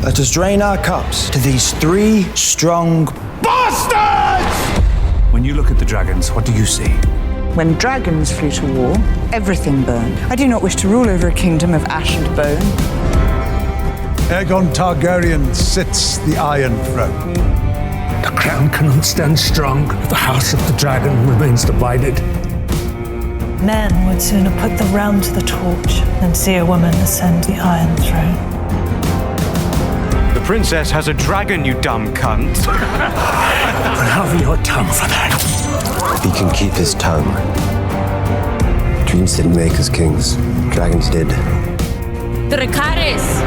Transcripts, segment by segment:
Let us drain our cups to these three strong bastards! When you look at the dragons, what do you see? When dragons flew to war, everything burned. I do not wish to rule over a kingdom of ash and bone. Aegon Targaryen sits the Iron Throne. The crown cannot stand strong if the House of the Dragon remains divided. Men would sooner put the realm to the torch than see a woman ascend the Iron Throne. The princess has a dragon, you dumb cunt. Have your tongue for that. He can keep his tongue. Dreams didn't make us kings. Dragons did. Caraxes!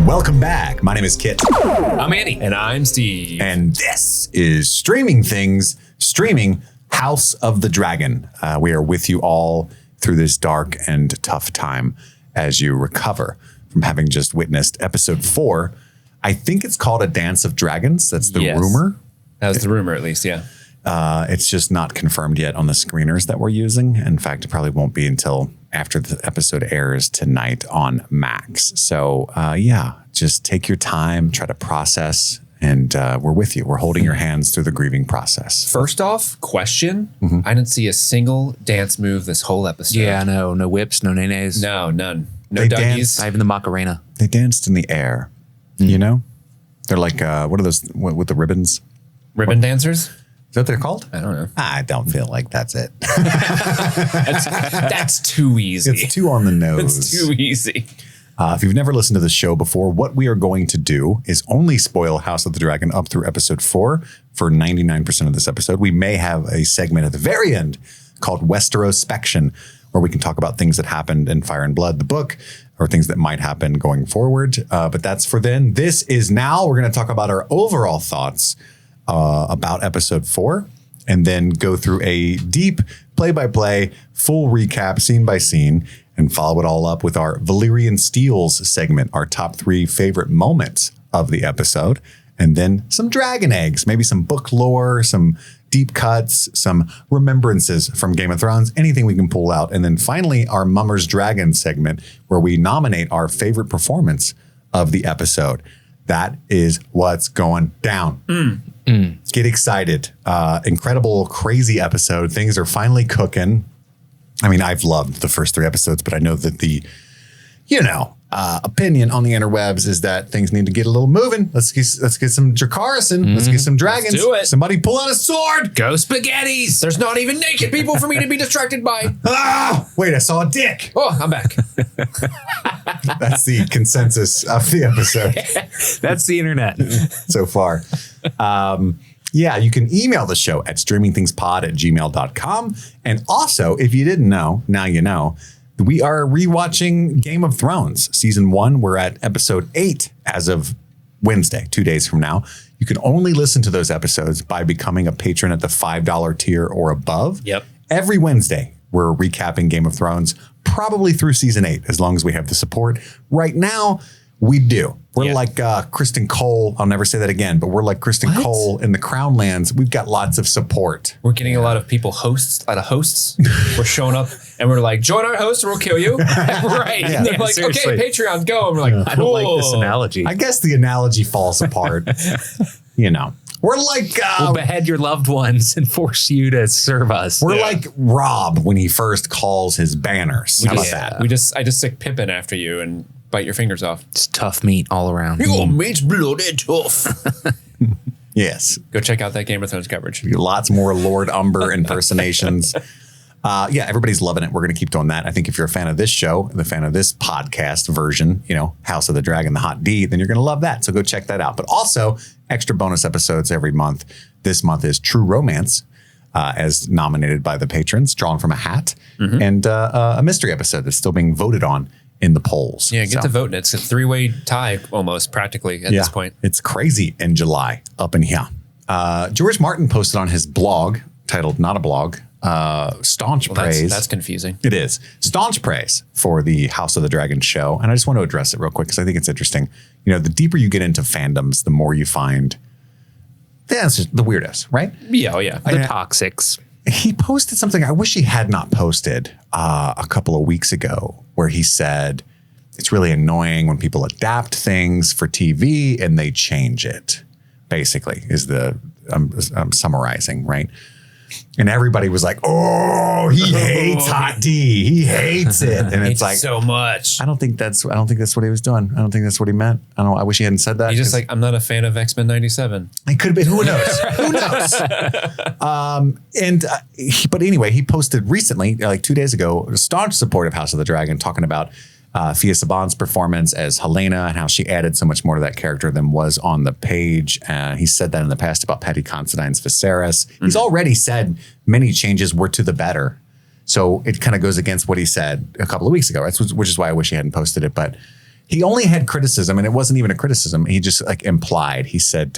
Welcome back. My name is Kit. I'm Andy. And I'm Steve. And this is Streaming Things, streaming House of the Dragon. We are with you all through this dark and tough time as you recover from having just witnessed episode 4. I think it's called A Dance of Dragons. That's the rumor. That was the rumor, at least, yeah. It's just not confirmed yet on the screeners that we're using. In fact, it probably won't be until after the episode airs tonight on Max. So, just take your time, try to process, and we're with you. We're holding your hands through the grieving process. First off, question. I didn't see a single dance move this whole episode. Yeah, no whips, no nays. No, none. No They Dougies. dance. Not even the Macarena. They danced in the air, you know? They're like, what are those with the ribbons? Ribbon dancers? Is that what they're called? I don't know. I don't feel like that's it. That's too easy. It's too on the nose. It's too easy. If you've never listened to the show before, what we are going to do is only spoil House of the Dragon up through episode 4 for 99% of this episode. We may have a segment at the very end called Westerospection, where we can talk about things that happened in Fire and Blood, the book, or things that might happen going forward. But that's for then. This is now. We're going to talk about our overall thoughts about episode 4, and then go through a deep play-by-play, full recap, scene by scene, and follow it all up with our Valyrian Steels segment, our top 3 favorite moments of the episode, and then some dragon eggs, maybe some book lore, some deep cuts, some remembrances from Game of Thrones, anything we can pull out. And then finally, our Mummer's Dragon segment, where we nominate our favorite performance of the episode. That is what's going down. Get excited. Incredible, crazy episode. Things are finally cooking. I mean, I've loved the first 3 episodes, but I know that the, opinion on the interwebs is that things need to get a little moving. Let's get some Dracarys. Let's get some dragons. Let's do it. Somebody pull out a sword. Go spaghettis. There's not even naked people for me to be distracted by. Wait, I saw a dick. Oh, I'm back. That's the consensus of the episode. That's the internet so far. You can email the show at streamingthingspod@gmail.com. And also, if you didn't know, now you know, we are rewatching Game of Thrones season 1. We're at episode 8 as of Wednesday, 2 days from now. You can only listen to those episodes by becoming a patron at the $5 tier or above. Yep. Every Wednesday, we're recapping Game of Thrones, probably through season 8, as long as we have the support. Right now, we do. We're like Criston Cole. I'll never say that again, but we're like Criston Cole in the Crown Lands. We've got lots of support. We're getting a lot of people hosts. We're showing up and we're like, join our host or we'll kill you. Right. And they're like, seriously. okay, Patreon, go. And we're like, I don't like this analogy. I guess the analogy falls apart. We're like we'll behead your loved ones and force you to serve us. We're like Rob when he first calls his banners. How about that? I just stick Pippin after you and bite your fingers off. It's tough meat all around. Your meat's bloody tough. Yes. Go check out that Game of Thrones coverage. Lots more Lord Umber impersonations. Everybody's loving it. We're going to keep doing that. I think if you're a fan of this show, the fan of this podcast version, House of the Dragon, the Hot D, then you're going to love that. So go check that out. But also extra bonus episodes every month. This month is True Romance, as nominated by the patrons, drawn from a hat, and a mystery episode that's still being voted on in the polls. Yeah, get to voting. It's a 3-way tie almost practically at this point. It's crazy in July up in here. George Martin posted on his blog titled Not a Blog, staunch praise. That's confusing. It is. Staunch praise for the House of the Dragon show. And I just want to address it real quick because I think it's interesting. The deeper you get into fandoms, the more you find that's just the weirdos, right? Yeah, the toxics. He posted something I wish he had not posted a couple of weeks ago where he said, it's really annoying when people adapt things for TV and they change it, basically, is I'm summarizing, right? And everybody was like, oh, he hates hot tea. He hates it. And it's like so much. I don't think that's what he was doing. I don't think that's what he meant. I don't know. I wish he hadn't said that. He's just like, I'm not a fan of X-Men 97. It could have been. Who knows? Who knows? But anyway, he posted recently, like 2 days ago, a staunch support of House of the Dragon, talking about Thea Saban's performance as Helena and how she added so much more to that character than was on the page. He said that in the past about Patty Considine's Viserys. He's already said many changes were to the better. So it kind of goes against what he said a couple of weeks ago, which is why I wish he hadn't posted it. But he only had criticism, and it wasn't even a criticism. He just like implied. He said,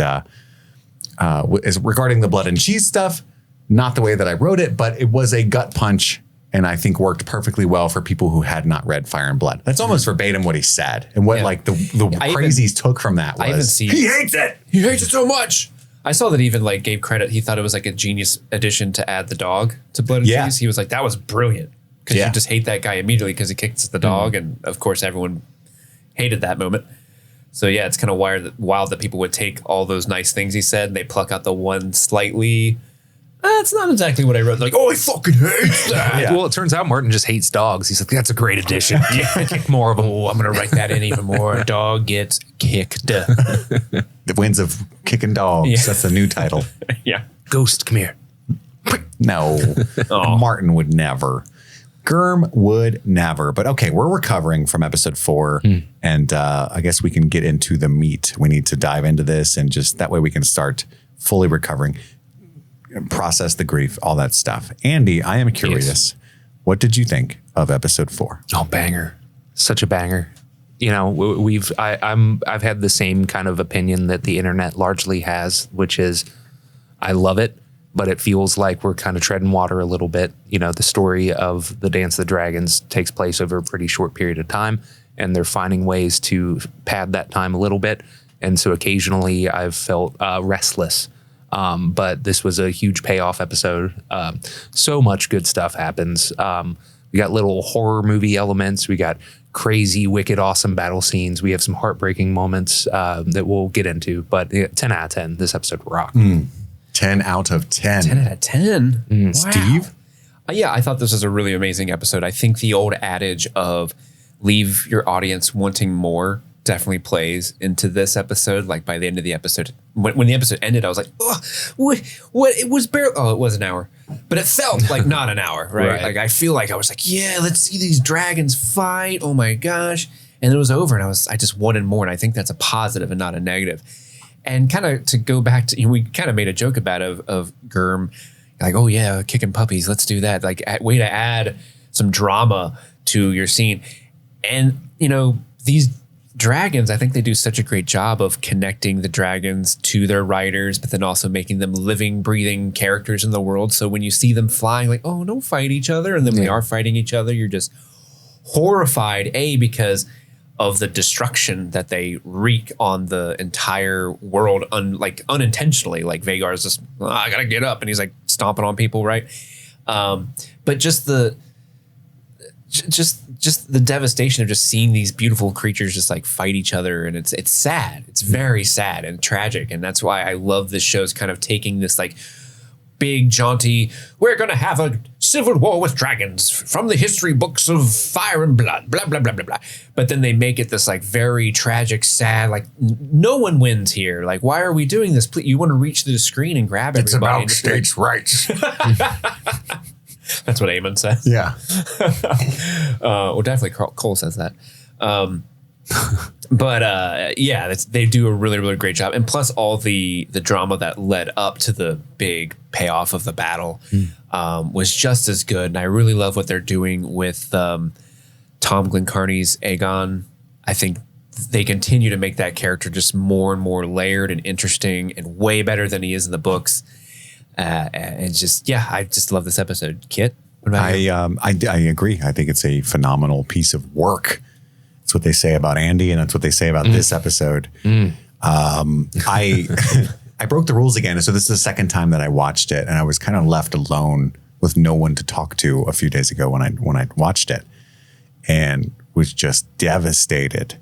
regarding the blood and cheese stuff, not the way that I wrote it, but it was a gut punch. And I think worked perfectly well for people who had not read Fire and Blood. That's almost verbatim what he said. And what like the crazies took from that was, he hates it. He hates it so much. I saw that he even like gave credit. He thought it was like a genius addition to add the dog to Blood and Cheese. He was like, that was brilliant. Because you just hate that guy immediately because he kicks the dog. And of course, everyone hated that moment. So yeah, it's kind of wild that people would take all those nice things he said and they pluck out the one slightly... That's not exactly what I wrote. Like, oh, I fucking hate that. Well, it turns out Martin just hates dogs. He's like, that's a great addition. Kick more of them. Oh, I'm going to write that in even more. Dog gets kicked. The Winds of Kicking Dogs. Yeah. That's the new title. Yeah. Ghost, come here. No. Martin would never. Germ would never. But okay, we're recovering from episode 4. And I guess we can get into the meat. We need to dive into this and just that way we can start fully recovering. Process the grief, all that stuff. Andy, I am curious. Yes. What did you think of episode 4? Oh, banger. Such a banger. You know, I've had the same kind of opinion that the internet largely has, which is I love it, but it feels like we're kind of treading water a little bit. You know, the story of the Dance of the Dragons takes place over a pretty short period of time, and they're finding ways to pad that time a little bit. And so occasionally I've felt restless. But this was a huge payoff episode. So much good stuff happens. We got little horror movie elements. We got crazy, wicked, awesome battle scenes. We have some heartbreaking moments that we'll get into. But 10 out of 10, this episode rocked. 10 out of 10. 10 out of 10. Wow. Steve? Yeah, I thought this was a really amazing episode. I think the old adage of leave your audience wanting more definitely plays into this episode. Like by the end of the episode, when the episode ended, I was like, oh, what? It was barely, it was an hour, but it felt like not an hour, right? Like I feel like I was like, yeah, let's see these dragons fight. Oh my gosh. And it was over and I just wanted more. And I think that's a positive and not a negative. And kind of to go back to, we kind of made a joke about of Germ, like, oh yeah, kicking puppies. Let's do that. Like way to add some drama to your scene. And these dragons, I think they do such a great job of connecting the dragons to their riders, but then also making them living, breathing characters in the world. So when you see them flying, like, oh, don't fight each other. And then they are fighting each other. You're just horrified, because of the destruction that they wreak on the entire world, unintentionally. Like Vagar's just, I gotta get up. And he's like stomping on people, right? But just the devastation of just seeing these beautiful creatures just like fight each other, and it's sad. It's very sad and tragic, and that's why I love this show's kind of taking this like big jaunty, we're gonna have a civil war with dragons from the history books of Fire and Blood, blah blah blah blah blah. But then they make it this like very tragic, sad, like no one wins here. Like, why are we doing this? Please, you want to reach the screen and grab everybody. It's about states' rights. That's what Aemond says. Yeah. Well, definitely Cole says that. But they do a really, really great job. And plus all the drama that led up to the big payoff of the battle was just as good. And I really love what they're doing with Tom Glencarny's Aegon. I think they continue to make that character just more and more layered and interesting and way better than he is in the books. And just, I just love this episode. Kit, what about you? I agree. I think it's a phenomenal piece of work. That's what they say about Andy, and that's what they say about this episode. I broke the rules again. So this is the second time that I watched it, and I was kind of left alone with no one to talk to a few days ago when I watched it. And was just devastated.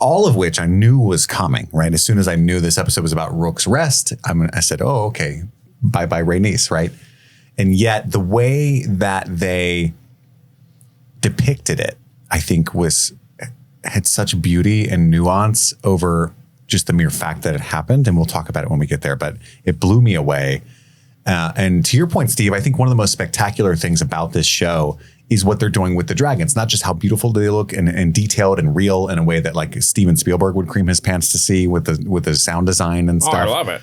All of which I knew was coming, right? As soon as I knew this episode was about Rook's Rest, I said, oh, okay, bye-bye Rhaenys, right? And yet the way that they depicted it, I think had such beauty and nuance over just the mere fact that it happened. And we'll talk about it when we get there, but it blew me away. And to your point, Steve, I think one of the most spectacular things about this show is what they're doing with the dragons. Not just how beautiful they look and detailed and real in a way that like Steven Spielberg would cream his pants to see with the sound design and stuff. Oh,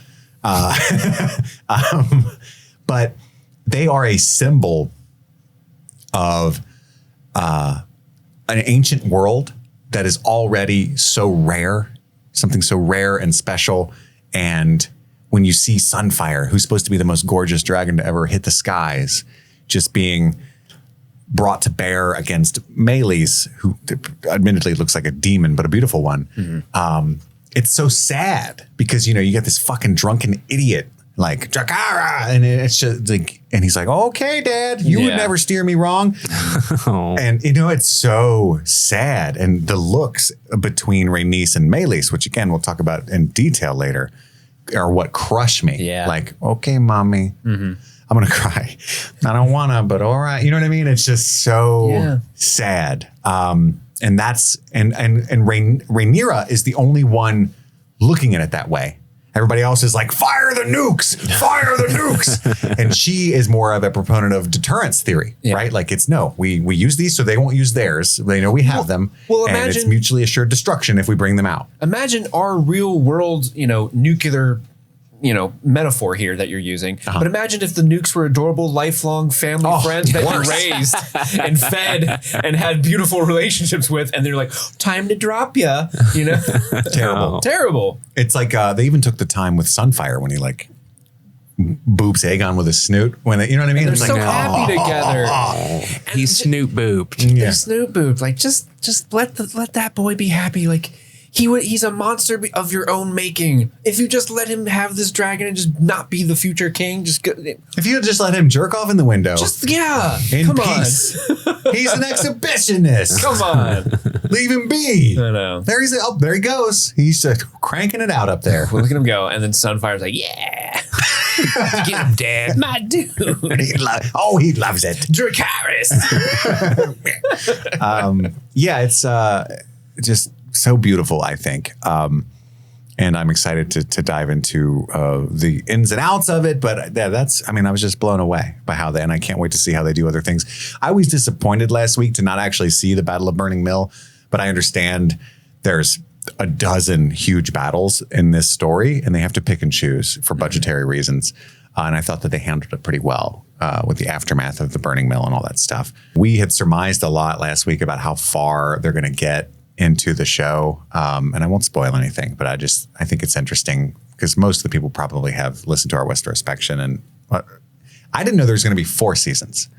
I love it. But they are a symbol of an ancient world that is already so rare, something so rare and special. And when you see Sunfire, who's supposed to be the most gorgeous dragon to ever hit the skies, just being brought to bear against Meleys, who admittedly looks like a demon, but a beautiful one. Mm-hmm. It's so sad because, you get this fucking drunken idiot like Drakara, and it's just like, and he's like, okay, Dad, you would never steer me wrong. And it's so sad. And the looks between Rhaenys and Meleys, which again we'll talk about in detail later, are what crush me. Yeah. Like, okay, mommy, I'm gonna cry. I don't wanna, but all right. You know what I mean? It's just so sad. And that's and Rhaenyra is the only one looking at it that way. Everybody else is like, fire the nukes, fire the nukes. And she is more of a proponent of deterrence theory, right? Like we use these so they won't use theirs. They know we have them. Well, imagine, and it's mutually assured destruction if we bring them out. Imagine our real world, nuclear, metaphor here that you're using. But imagine if the nukes were adorable, lifelong family friends that you raised and fed and had beautiful relationships with, and they're like, time to drop ya, Terrible. It's like they even took the time with Sunfire when he like boops Aegon with his snoot. When you know what I mean? They're so happy together. He's snoot booped. They're snoot booped. Like just let that boy be happy. Like he's a monster of your own making. If you just let him have this dragon and just not be the future king, if you just let him jerk off in the window, come peace. On. He's an exhibitionist. Come on, leave him be. I know. There he goes. He's cranking it out up there. Well, look at him go. And then Sunfire's like, yeah. Get him, Dad. My dude. He loves it. Dracarys. It's just so beautiful, I think. And I'm excited to dive into the ins and outs of it. But I was just blown away by and I can't wait to see how they do other things. I was disappointed last week to not actually see the Battle of Burning Mill, but I understand there's a dozen huge battles in this story and they have to pick and choose for budgetary reasons. And I thought that they handled it pretty well with the aftermath of the Burning Mill and all that stuff. We had surmised a lot last week about how far they're going to get into the show. And I won't spoil anything, but I think it's interesting because most of the people probably have listened to our Westerospection, and I didn't know there was going to be 4 seasons.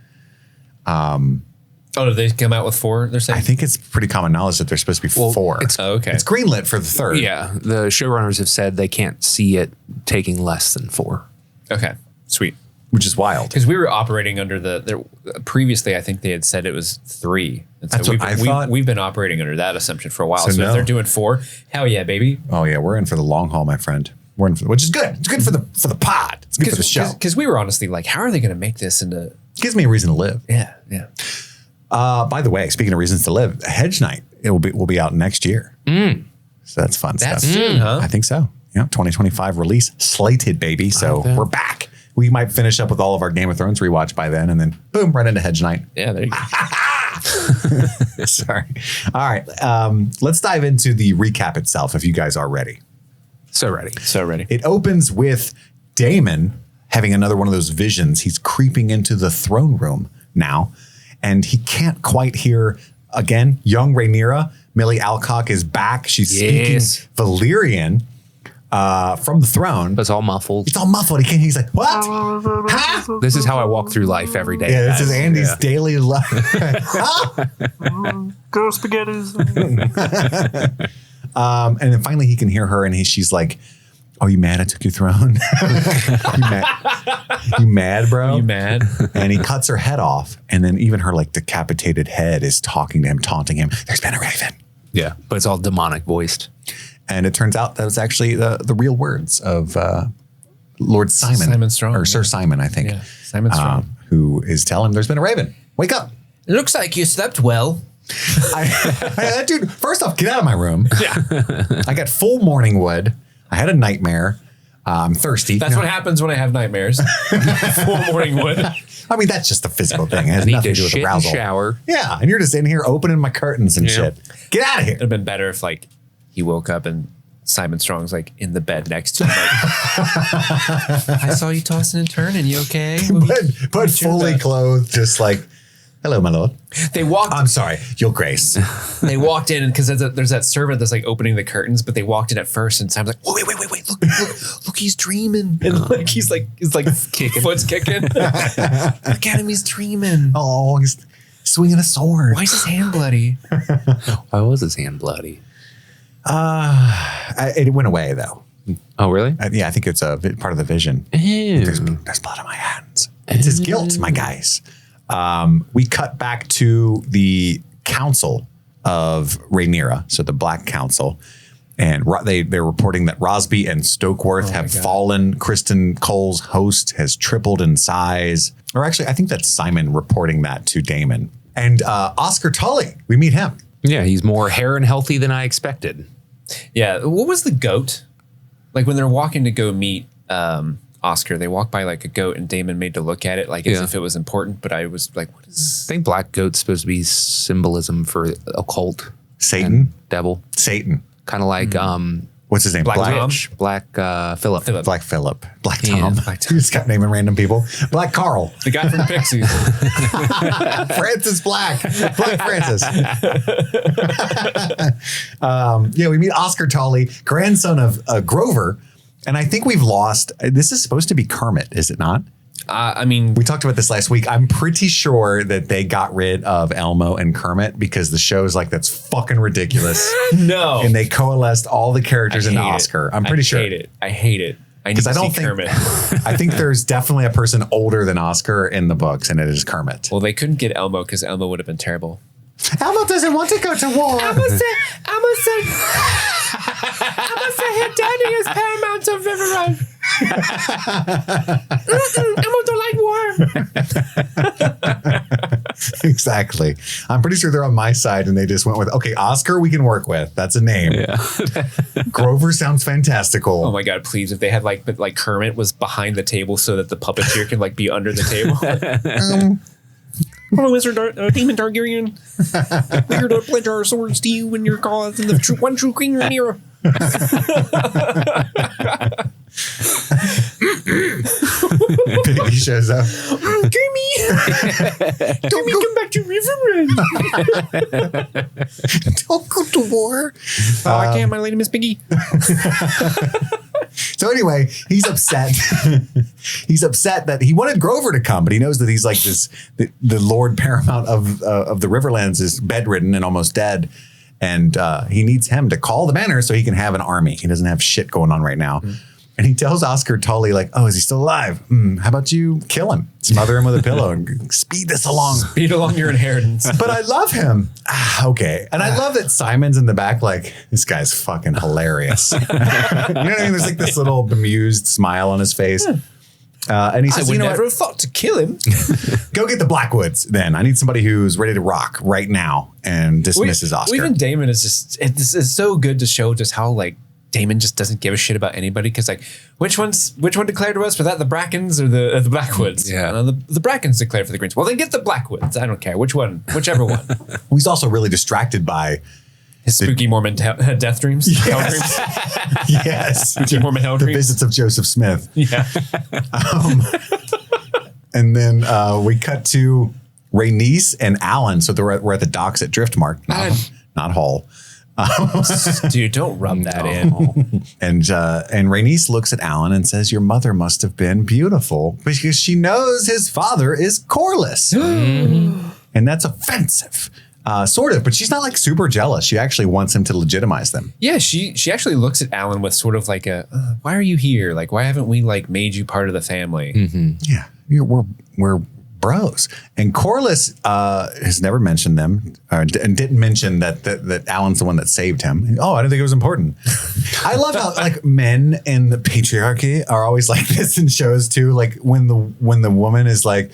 Did they come out with 4? They're saying? I think it's pretty common knowledge that there's supposed to be 4. Okay. It's greenlit for the 3rd. Yeah. The showrunners have said they can't see it taking less than 4. Okay. Sweet. Which is wild. Because we were operating under previously, I think they had said it was 3. And so that's what I thought. We've been operating under that assumption for a while. So no. if they're doing 4, hell yeah, baby. Oh yeah, we're in for the long haul, my friend. We're in which is good. It's good for the pod. It's good for the show. Because we were honestly like, how are they going to make this into? It gives me a reason to live. Yeah. By the way, speaking of reasons to live, Hedge Knight will be out next year. So that's fun stuff. That's soon, huh? I think so. 2025 release slated, baby. So we're back. We might finish up with all of our Game of Thrones rewatch by then, and then boom, right into Hedge Knight. Yeah, there you go. Sorry. All right. Let's dive into the recap itself if you guys are ready. So ready. It opens with Daemon having another one of those visions. He's creeping into the throne room now, and he can't quite hear, again, young Rhaenyra. Millie Alcock is back. She's speaking Valyrian from the throne. But it's all muffled. It's all muffled. He's like, what? Huh? This is how I walk through life every day. Yeah, this is Andy's daily life. Go spaghettis. And then finally he can hear her, and she's like, "Oh, you mad I took your throne? You mad, bro? You mad?" And he cuts her head off, and then even her like decapitated head is talking to him, taunting him. There's been a raven. Yeah, but it's all demonic voiced. And it turns out that was actually the real words of Lord Simon Strong, or Sir Simon, I think. Yeah, Simon Strong, who is telling him there's been a raven. Wake up! It looks like you slept well. Dude, first off, get out of my room. Yeah, I got full morning wood. I had a nightmare. I'm thirsty. That's what happens when I have nightmares. Full morning wood. I mean, that's just a physical thing. It has nothing to do with shit arousal. and shower. Yeah, and you're just in here opening my curtains and shit. Get out of here. It'd have been better if like he woke up and Simon Strong's like in the bed next to him. Like, I saw you tossing and turning. You okay? But fully clothed, just like, hello, my lord. They walked. I'm sorry, your grace. They walked in because there's that servant that's like opening the curtains, but they walked in at first, and Simon's like, "Oh, wait, look, he's dreaming," and like he's like kicking, foot's kicking. Look at him, he's dreaming. Oh, he's swinging a sword. Why is his hand bloody? Why was his hand bloody? It went away though. Oh, really? Yeah, I think it's a part of the vision. Ew. There's blood on my hands. It's his guilt, my guys. We cut back to the council of Rhaenyra, so the Black Council, and they're reporting that Rosby and Stokeworth have fallen. Criston Cole's host has tripled in size. Or actually, I think that's Simon reporting that to Daemon. And Oscar Tully, we meet him. Yeah, he's more hair and healthy than I expected. Yeah, what was the goat? Like when they're walking to go meet Oscar, they walk by like a goat, and Daemon made to look at it like as if it was important. But I was like, "What is?" I think black goat's supposed to be symbolism for occult, Satan, devil, Satan, kind of like what's his name? Black Tom? Philip. Black Phillip, Black Yeah, Tom. Black Tom. You just got naming random people. Black Carl, The guy from the Pixies. Francis Black Francis. Yeah, we meet Oscar Tully, grandson of Grover. And I think we've lost. This is supposed to be Kermit, is it not? I mean, We talked about this last week. I'm pretty sure that they got rid of Elmo and Kermit because the show's like, that's fucking ridiculous. no. And they coalesced all the characters into hate it. I'm pretty sure. I hate it. I need to see Kermit. I think there's definitely a person older than Oscar in the books, and it is Kermit. Well, they couldn't get Elmo because Elmo would have been terrible. Elmo doesn't want to go to war. Elmo said her daddy is paramount of Riverlands. Elmo don't like war. Exactly. I'm pretty sure they're on my side, and they just went with, okay, Oscar we can work with. That's a name. Yeah. Grover sounds fantastical. Oh my God, please. If they had like Kermit was behind the table so that the puppeteer can like be under the table. Hello, Mr. Demon Targaryen. We're here to pledge our swords to you and your cause and the one true Queen Rhaenyra. Piggy shows up. Gimme! Gimme, come back to Riverlands. Don't go to war. Oh, I can't, my lady Miss Piggy. So anyway, he's upset. He's upset that he wanted Grover to come, but he knows that he's like the Lord Paramount of the Riverlands is bedridden and almost dead. And he needs him to call the banner so he can have an army. He doesn't have shit going on right now. Mm-hmm. And he tells Oscar Tully, like, oh, is he still alive? How about you kill him? Smother him with a pillow and speed this along. Speed along your inheritance. But I love him. Okay. And I love that Simon's in the back like, this guy's fucking hilarious. You know what I mean? There's like this little bemused smile on his face. And he says, I would never have thought to kill him. Go get the Blackwoods then. I need somebody who's ready to rock right now, and dismisses Oscar. Even Daemon is just, it's so good to show just how like Daemon just doesn't give a shit about anybody because like which one declared to us for that, the Brackens or the Blackwoods? Yeah, the Brackens declared for the Greens. Well, then get the Blackwoods. I don't care whichever one. He's also really distracted by his spooky Mormon death dreams. Yes, yes. Spooky Mormon hell dreams. The visits of Joseph Smith. Yeah. And then we cut to Rhaenys and Alan. So we're at the docks at Driftmark, not Hull. Dude, don't rub that in. And Rhaenys looks at Alan and says, your mother must have been beautiful, because she knows his father is Corlys. And that's offensive. Sort of, but she's not like super jealous. She actually wants him to legitimize them. Yeah, she actually looks at Alan with sort of like a, why are you here? Like, why haven't we like made you part of the family? Mm-hmm. Yeah, we're bros. And Corlys has never mentioned them and didn't mention that Alan's the one that saved him. Oh, I didn't think it was important. I love how like men in the patriarchy are always like this in shows too. Like when the woman is like,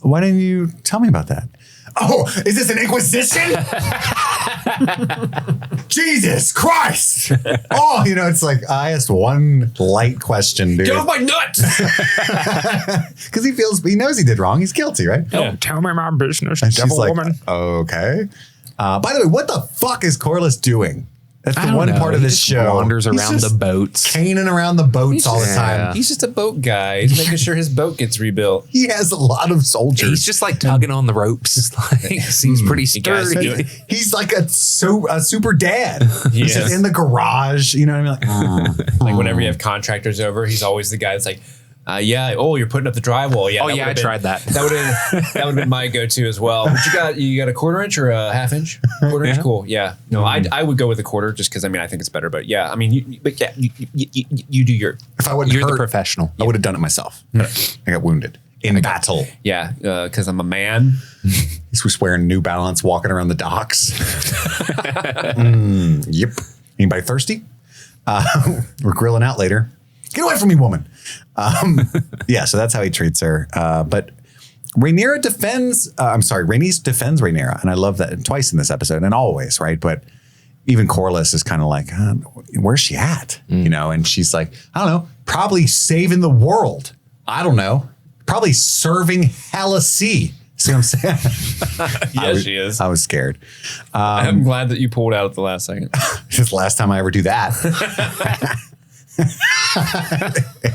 why didn't you tell me about that? Oh, is this an inquisition? Jesus Christ. Oh, it's like I asked one light question, dude. Get off my nuts. Because he knows he did wrong. He's guilty, right? Don't tell me my business, And devil she's like, woman. okay. By the way, what the fuck is Corlys doing? That's I the don't one know. part of He this just show. wanders He's around just the boats. caning around the boats all the time. He's just a boat guy. He's making sure his boat gets rebuilt. He has a lot of soldiers. He's just like tugging on the ropes. Like, seems pretty sturdy. He's like a super dad. He's Yes. just in the garage. You know what I mean? Like whenever you have contractors over, he's always the guy that's like, you're putting up the drywall. Yeah. Oh, yeah, I tried that. That would have been my go-to as well. What you got a quarter inch or a half inch? Quarter inch, cool. Yeah. No, I would go with a quarter just because I think it's better. But yeah, you do your. If I wouldn't You're hurt, the professional. I would have done it myself. But I got wounded in battle. Yeah, because I'm a man. He was wearing New Balance, walking around the docks. Yep. Anybody thirsty? We're grilling out later. Get away from me, woman. Yeah, so that's how he treats her. But Rhaenyra defends Rhaenyra. And I love that twice in this episode and always, right? But even Corlys is kind of like, where's she at? And she's like, I don't know, probably saving the world. I don't know. Probably serving hella sea. See what I'm saying? Yes, she is. I was scared. I'm glad that you pulled out at the last second. It's the last time I ever do that.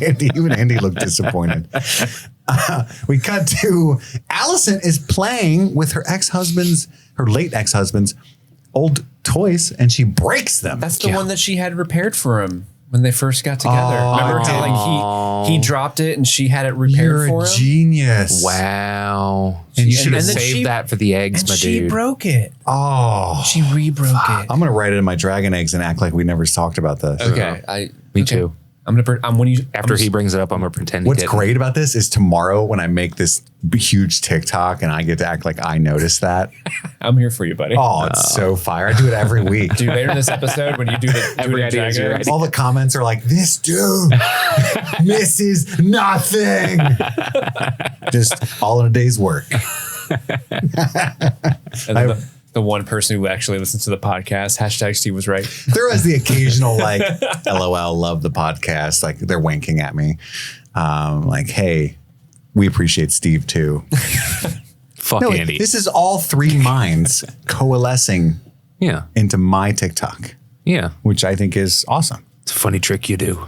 Andy looked disappointed. We cut to Alicent is playing with her late ex-husband's old toys, and she breaks them. That's the one that she had repaired for him when they first got together. Remember how like he dropped it and she had it repaired You're for a him? genius. Wow. You should have saved that for the eggs, my She dude. broke it. Oh, She re-broke it. I'm gonna write it in my dragon eggs and act like we never talked about this. Okay, Me too. After he brings it up, I'm gonna pretend. What's he didn't. great about this is tomorrow when I make this huge TikTok and I get to act like I noticed that. I'm here for you, buddy. Oh, it's so fire. I do it every week. Dude, later in this episode when you do Every idea is your idea. All the comments are like, this dude misses nothing. Just all in a day's work. And then the one person who actually listens to the podcast, hashtag Steve was right. There was the occasional like, LOL, love the podcast. Like they're winking at me. Like, hey, we appreciate Steve too. Fuck No, Andy. this is all three minds coalescing Yeah. into my TikTok, Yeah. which I think is awesome. It's a funny trick you do.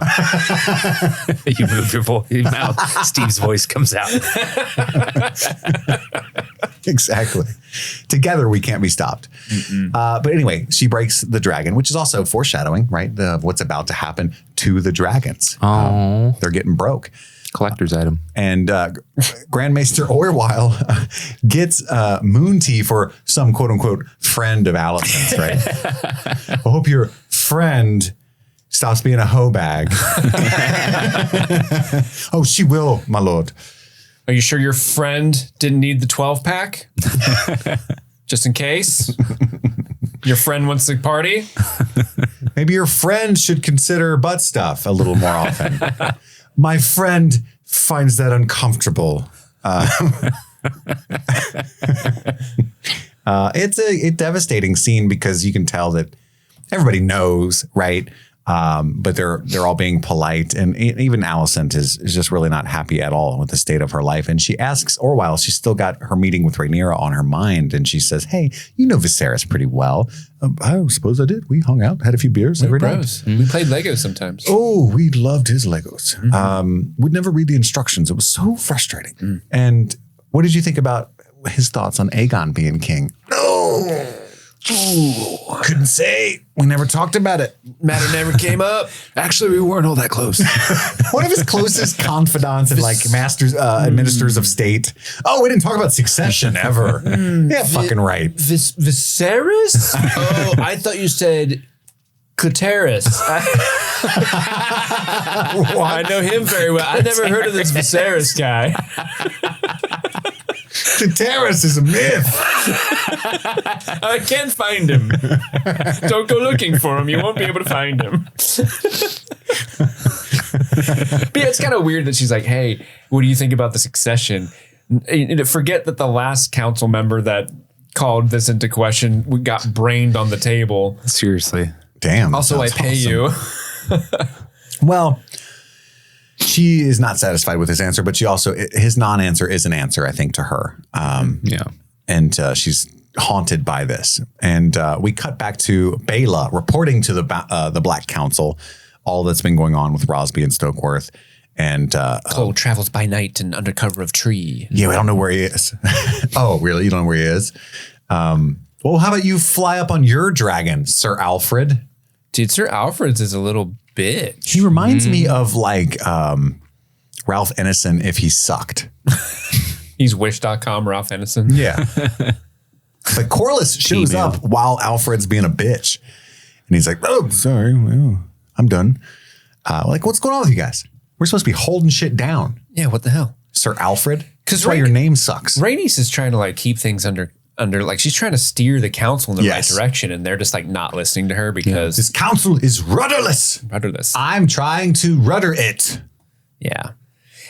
You move your mouth. Steve's voice comes out. Exactly. Together, we can't be stopped. But anyway, she breaks the dragon, which is also foreshadowing, right? Of what's about to happen to the dragons. Oh. They're getting broke. Collector's item. And Grand Maester Orwyle gets moon tea for some quote unquote friend of Alicent's, right? I hope your friend stops being a hoe bag. Oh, she will, my lord. Are you sure your friend didn't need the 12 pack? Just in case? Your friend wants to party? Maybe your friend should consider butt stuff a little more often. My friend finds that uncomfortable. It's a devastating scene because you can tell that everybody knows, right? But they're all being polite, and even Alicent is just really not happy at all with the state of her life. And she asks Orwyle, she's still got her meeting with Rhaenyra on her mind, and she says, "Hey, you know Viserys pretty well." I suppose I did. We hung out, had a few beers every night. We played Legos sometimes. Oh, we loved his Legos. We'd never read the instructions. It was so frustrating. And what did you think about his thoughts on Aegon being king? No. Couldn't say. We never talked about it. Matter never came up. Actually, we weren't all that close. One of his closest confidants and like masters, administrators of state. Oh, we didn't talk about succession ever. Yeah, fucking right. Viserys? Oh, I thought you said Clitoris. I know him very well. I never heard of this Viserys guy. Clitoris is a myth. I can't find him. Don't go looking for him. You won't be able to find him. But yeah, it's kind of weird that she's like, hey, what do you think about the succession? Forget that the last council member that called this into question got brained on the table. Seriously. Damn. Also, I pay awesome. Well, she is not satisfied with his answer, but she also, his non-answer is an answer, I think, to her. Yeah. And she's haunted by this. And we cut back to Bela reporting to the Black Council all that's been going on with Rosby and Stokeworth. And Cole travels by night and under cover of tree. Yeah, we don't know where he is. Oh, really? You don't know where he is? Well, how about you fly up on your dragon, Sir Alfred? Dude, Sir Alfred's is a little bitch. He reminds me of like Ralph Ennison if he sucked. He's Wish.com Ralph Ennison. Yeah. But Corlys shows up while Alfred's being a bitch. And he's like, oh, sorry. Well, I'm done. Like, what's going on with you guys? We're supposed to be holding shit down. Yeah, what the hell? Sir Alfred? That's why your name sucks. Rhaenys is trying to like keep things under like she's trying to steer the council in the right direction, and they're just like not listening to her because this council is rudderless. I'm trying to rudder it. Yeah.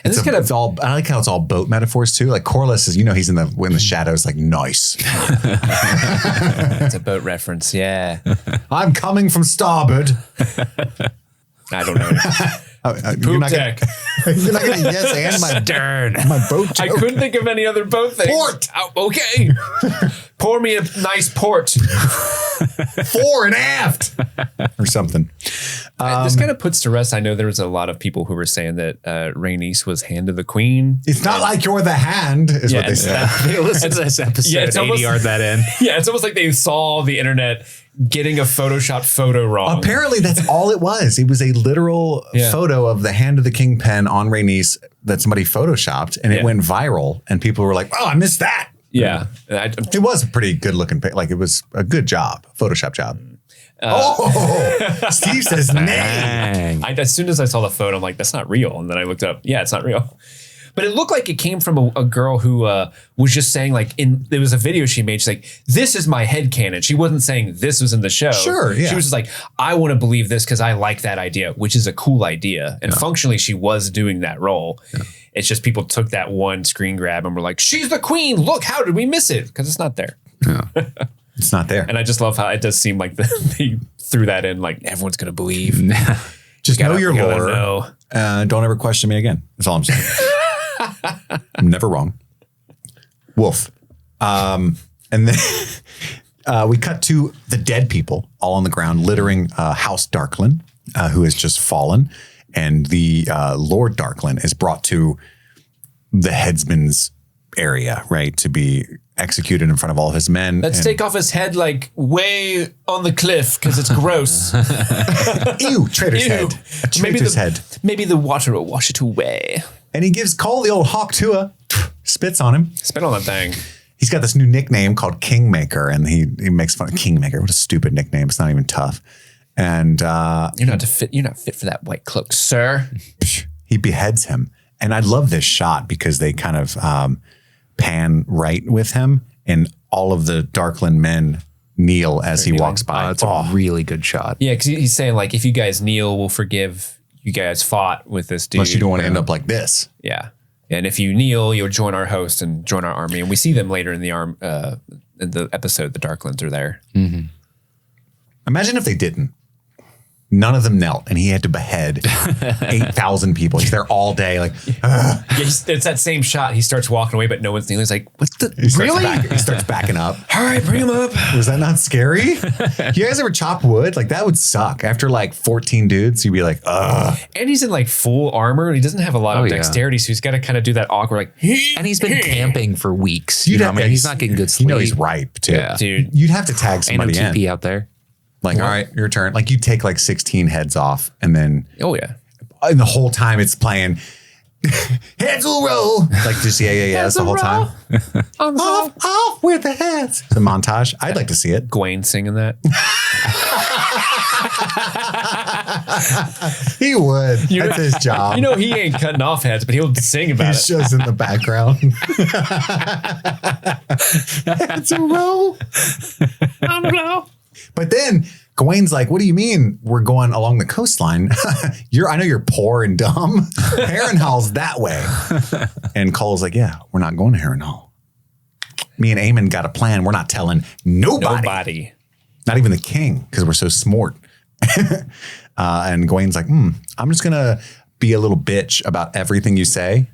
And this kind of all, I like how it's all boat metaphors too. Like Corlys is, he's in the shadows, like nice. It's a boat reference. Yeah. I'm coming from starboard. I don't know. Poop deck. You're not going to yes and my stern. My boat joke. I couldn't think of any other boat things. Port. Oh, okay. Pour me a nice port. Fore and aft. Or something. This kind of puts to rest. I know there was a lot of people who were saying that Rhaenys was hand of the queen. It's not like you're the hand, is what they said. They listened to this episode. Yeah, it's almost, ADR'd that in. Yeah, it's almost like they saw the internet getting a Photoshopped photo wrong. Apparently, that's all it was. It was a literal photo of the hand of the king pen on Rhaenys that somebody photoshopped, and it went viral. And people were like, "Oh, I missed that." Yeah, it was a pretty good looking. Like it was a good job, Photoshop job. Steve says, "Nay." As soon as I saw the photo, I'm like, "That's not real." And then I looked up. Yeah, it's not real. But it looked like it came from a girl who was just saying like there was a video she made. She's like, this is my headcanon. She wasn't saying this was in the show. Sure, yeah. She was just like, I want to believe this because I like that idea, which is a cool idea. And functionally, she was doing that role. Yeah. It's just people took that one screen grab and were like, she's the queen. Look, how did we miss it? Because it's not there. Yeah. It's not there. And I just love how it does seem like they threw that in like everyone's going to believe. Just know your lore. Don't ever question me again. That's all I'm saying. I'm never wrong. Wolf. And then we cut to the dead people all on the ground littering House Darklyn, who has just fallen. And the Lord Darklyn is brought to the headsman's area, right, to be executed in front of all his men. Let's take off his head like way on the cliff because it's gross. Ew, traitor's head. A traitor's head. Maybe the water will wash it away. And he gives Cole the old Hawk Tua, spits on him. Spit on that thing. He's got this new nickname called Kingmaker, and he makes fun of Kingmaker. What a stupid nickname. It's not even tough. And you're not fit for that white cloak, sir. He beheads him. And I love this shot because they kind of pan right with him, and all of the Darklyn men kneel as he walks by. It's a really good shot. Yeah, because he's saying like, if you guys kneel, we'll forgive you guys fought with this dude. Unless you don't want to end up like this. Yeah. And if you kneel, you'll join our host and join our army. And we see them later in the in the episode, the Darklands are there. Mm-hmm. Imagine if they didn't. None of them knelt, and he had to behead 8,000 people. He's there all day, like, yeah, it's that same shot. He starts walking away, but no one's kneeling. He's like, what the? He starts backing up. All right, bring him up. Was that not scary? You guys ever chop wood? Like, that would suck. After like 14 dudes, you'd be like, ugh. And he's in like full armor, and he doesn't have a lot of dexterity, so he's got to kind of do that awkward, like, and he's been camping for weeks. You know what I mean? He's not getting good sleep. You know he's ripe, too. Yeah. Dude. You'd have to tag somebody Ain't no TP in. out there. Like, all right, your turn. Like, you take like 16 heads off, and then and the whole time it's playing heads will roll. Like, just the whole time. Off with the heads. It's a montage. I'd like to see it. Gawain singing that. He would. That's his job. You know, he ain't cutting off heads, but he'll sing about it. He's just in the background. Heads will roll. I don't know. But then Gawain's like, what do you mean we're going along the coastline? I know you're poor and dumb. Harrenhal's that way. And Cole's like, yeah, we're not going to Harrenhal. Me and Aemond got a plan. We're not telling nobody. Not even the king, because we're so smart. And Gawain's like, I'm just going to be a little bitch about everything you say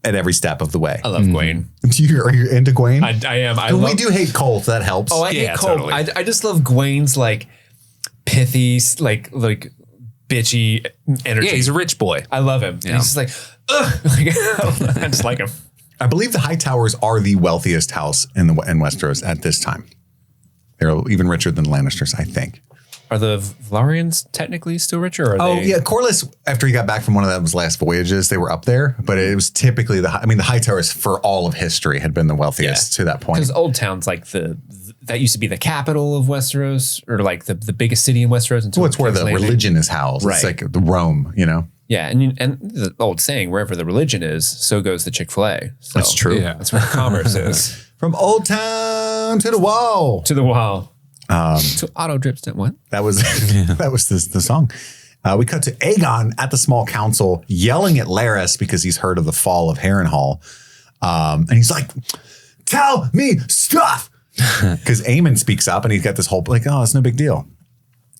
at every step of the way. I love Gawain. Are you into Gawain? I am. We do hate Cole, so that helps. Oh, I hate Cole. Totally. I just love Gawain's like pithy, like bitchy energy. Yeah, he's a rich boy. I love him. Yeah. He's just like, ugh. I just like him. I believe the Hightowers are the wealthiest house in Westeros at this time. They're even richer than the Lannisters, I think. Are the Valyrians technically still richer? Or are they? Yeah. Corlys, after he got back from one of those last voyages, they were up there. But it was typically the Hightowers for all of history had been the wealthiest to that point. Because Old Town's like that used to be the capital of Westeros, or like the biggest city in Westeros. Until it's where the religion is housed. Right. It's like the Rome, you know? Yeah. And the old saying, wherever the religion is, so goes the Chick-fil-A. So that's true. Yeah. That's where the commerce is. From Old Town to the wall. To the wall. To auto dripstick. What? That was the song. We cut to Aegon at the small council yelling at Larys because he's heard of the fall of Harrenhal. And he's like, tell me stuff. Because Aemond speaks up and he's got this whole like, oh, it's no big deal.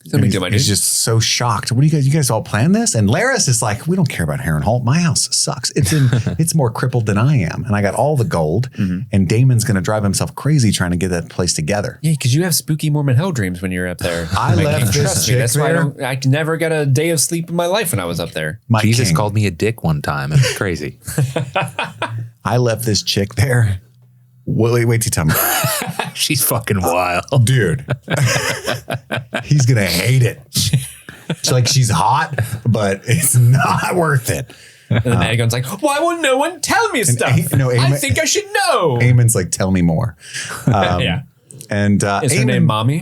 It's no big deal, my dude. He's just so shocked. What do you guys all plan this? And Larys is like, we don't care about Harrenhal. My house sucks. It's more crippled than I am. And I got all the gold. Mm-hmm. And Damon's going to drive himself crazy trying to get that place together. Yeah, because you have spooky Mormon hell dreams when you're up there. I left this chick That's there. why I never got a day of sleep in my life when I was up there. Jesus called me a dick one time. It was crazy. I left this chick there. Wait till you tell me. She's fucking wild. Dude. He's going to hate it. She's hot, but it's not worth it. And then Aegon's like, why won't no one tell me stuff? I think I should know. Aemond's like, tell me more. Yeah. And is her name Mommy?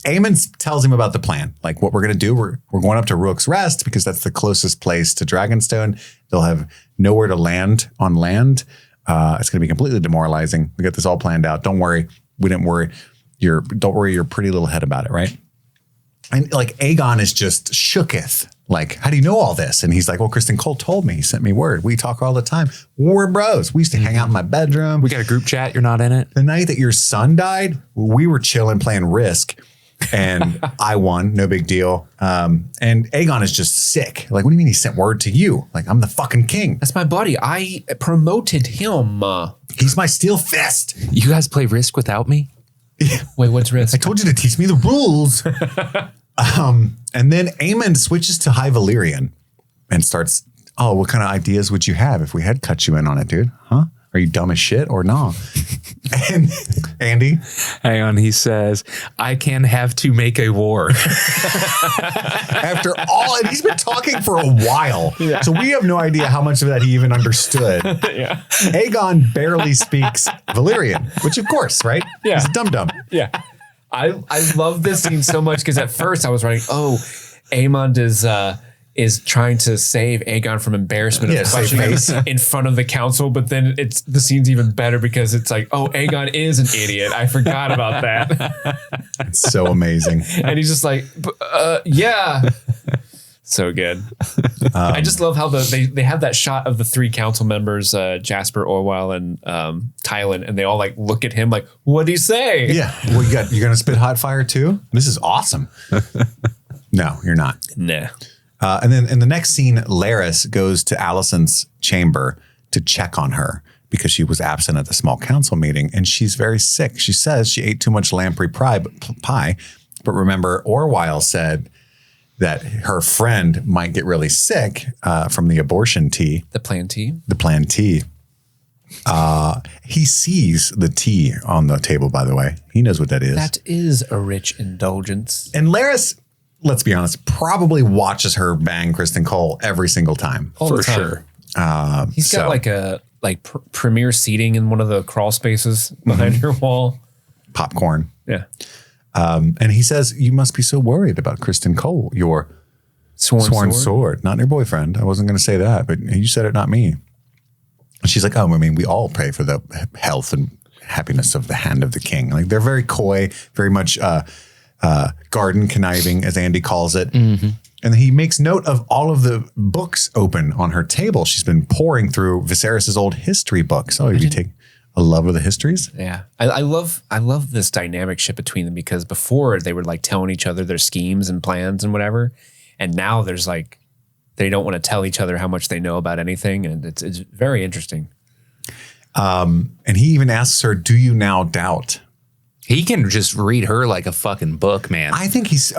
Aemond tells him about the plan. Like what we're going to do. We're going up to Rook's Rest because that's the closest place to Dragonstone. They'll have nowhere to land on land. It's going to be completely demoralizing. We got this all planned out. Don't worry. We didn't worry. Don't worry your pretty little head about it, right? And like Aegon is just shooketh. Like, how do you know all this? And he's like, well, Criston Cole told me. He sent me word. We talk all the time. We're bros. We used to hang out in my bedroom. We got a group chat. You're not in it. The night that your son died, we were chilling playing Risk. And I won. No big deal. And Aegon is just sick. Like, what do you mean he sent word to you? Like, I'm the fucking king. That's my buddy. I promoted him. He's my steel fist. You guys play Risk without me? Wait, what's Risk? I told you to teach me the rules. And then Aemond switches to High Valyrian and starts, oh, what kind of ideas would you have if we had cut you in on it, dude? Huh? Are you dumb as shit or no? And Andy? Hang on, he says, I can have to make a war. After all, and he's been talking for a while. Yeah. So we have no idea how much of that he even understood. Yeah. Aegon barely speaks Valyrian, which of course, right? Yeah. He's a dum-dum. Yeah. I love this scene so much because at first I was writing, Aemond is trying to save Aegon from embarrassment of questioning in front of the council, but then the scene's even better because it's like, Aegon is an idiot. I forgot about that. It's so amazing. And he's just like, yeah. So good. I just love how they have that shot of the three council members, Jasper, Orwell, and Tylan, and they all like look at him like, what'd he say? Yeah. Well, you're going to spit hot fire too? This is awesome. No, you're not. Nah. And then in the next scene, Larys goes to Alicent's chamber to check on her because she was absent at the small council meeting, and she's very sick. She says she ate too much lamprey pie, but remember, Orwyle said that her friend might get really sick from the abortion tea. The plan tea? The plan tea. He sees the tea on the table, by the way. He knows what that is. That is a rich indulgence. And Larys, let's be honest, probably watches her bang Criston Cole every single time. All the time. Sure. He's got like a premier seating in one of the crawl spaces behind your wall. Popcorn. Yeah. And he says, you must be so worried about Criston Cole, your sworn sword. Not your boyfriend. I wasn't going to say that, but you said it, not me. And she's like, oh, I mean, we all pray for the health and happiness of the hand of the king. Like, they're very coy, very much garden conniving, as Andy calls it. Mm-hmm. And he makes note of all of the books open on her table. She's been pouring through Viserys's old history books. Oh, you take a love of the histories? Yeah. I love this dynamic ship between them, because before they were like telling each other their schemes and plans and whatever. And now there's like, they don't want to tell each other how much they know about anything. And it's very interesting. And he even asks her, do you now doubt? He can just read her like a fucking book, man. I think because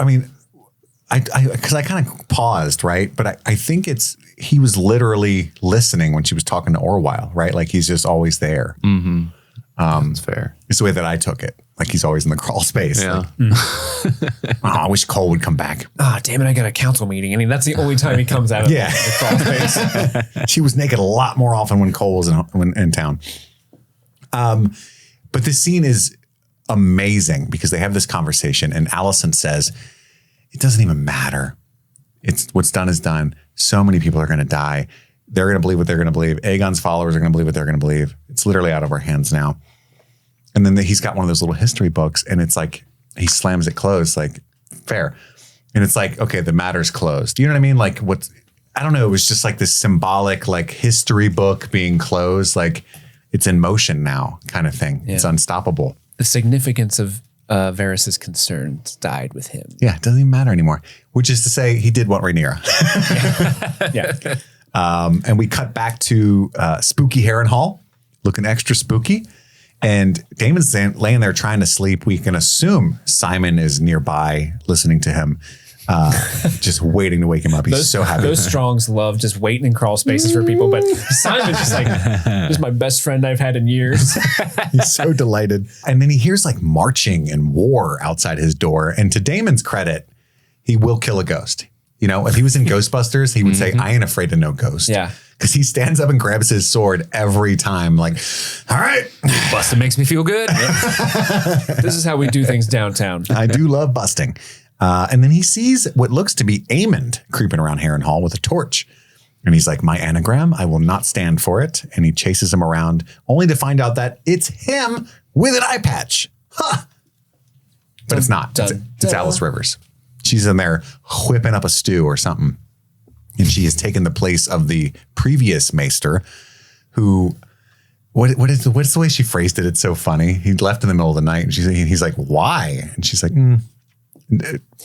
I kind of paused, right? But I think he was literally listening when she was talking to Orwyle, right? Like, he's just always there. Mm-hmm. That's fair. It's the way that I took it. Like, he's always in the crawl space. Yeah. Like, I wish Cole would come back. Damn it, I got a council meeting. I mean, that's the only time he comes out of the crawl space. She was naked a lot more often when Cole was in town. But this scene is amazing because they have this conversation, and Alicent says, it doesn't even matter. It's what's done is done. So many people are going to die. They're going to believe what they're going to believe. Aegon's followers are going to believe what they're going to believe. It's literally out of our hands now. And then he's got one of those little history books, and it's like, he slams it closed, like, fair. And it's like, okay, the matter's closed. You know what I mean? Like, I don't know. It was just like this symbolic, like, history book being closed. Like, it's in motion now kind of thing. Yeah. It's unstoppable. The significance of Varys' concerns died with him. Yeah, it doesn't even matter anymore. Which is to say, he did want Rhaenyra. Yeah. And we cut back to spooky Harrenhal, looking extra spooky. And Damon's laying there trying to sleep. We can assume Simon is nearby listening to him, just waiting to wake him up. He's so happy. Those Strongs love just waiting in crawl spaces for people. But Simon's just like, this is my best friend I've had in years. He's so delighted. And then he hears like marching and war outside his door. And to Damon's credit, he will kill a ghost. You know, if he was in Ghostbusters, he would say, I ain't afraid of no ghost. Yeah. Because he stands up and grabs his sword every time, like, all right. Busting makes me feel good. This is how we do things downtown. I do love busting. And then he sees what looks to be Aemond creeping around Harrenhal with a torch. And he's like, my anagram, I will not stand for it. And he chases him around only to find out that it's him with an eye patch. Huh. But it's not. It's Alice Rivers. She's in there whipping up a stew or something. And she has taken the place of the previous maester who, what's the way she phrased it? It's so funny. He left in the middle of the night and he's like, why? And she's like,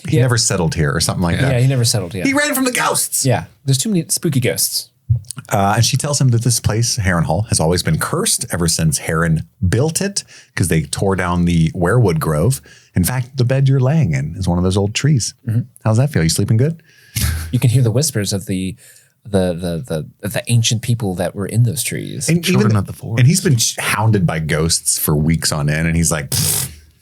he never settled here or something like that. Yeah, he never settled here. He ran from the ghosts. Yeah, there's too many spooky ghosts. And she tells him that this place, Harrenhal, has always been cursed ever since Harren built it because they tore down the weirwood grove. In fact, the bed you're laying in is one of those old trees. Mm-hmm. How's that feel? You sleeping good? You can hear the whispers of the ancient people that were in those trees. And children of the forest. And he's been hounded by ghosts for weeks on end, and he's like,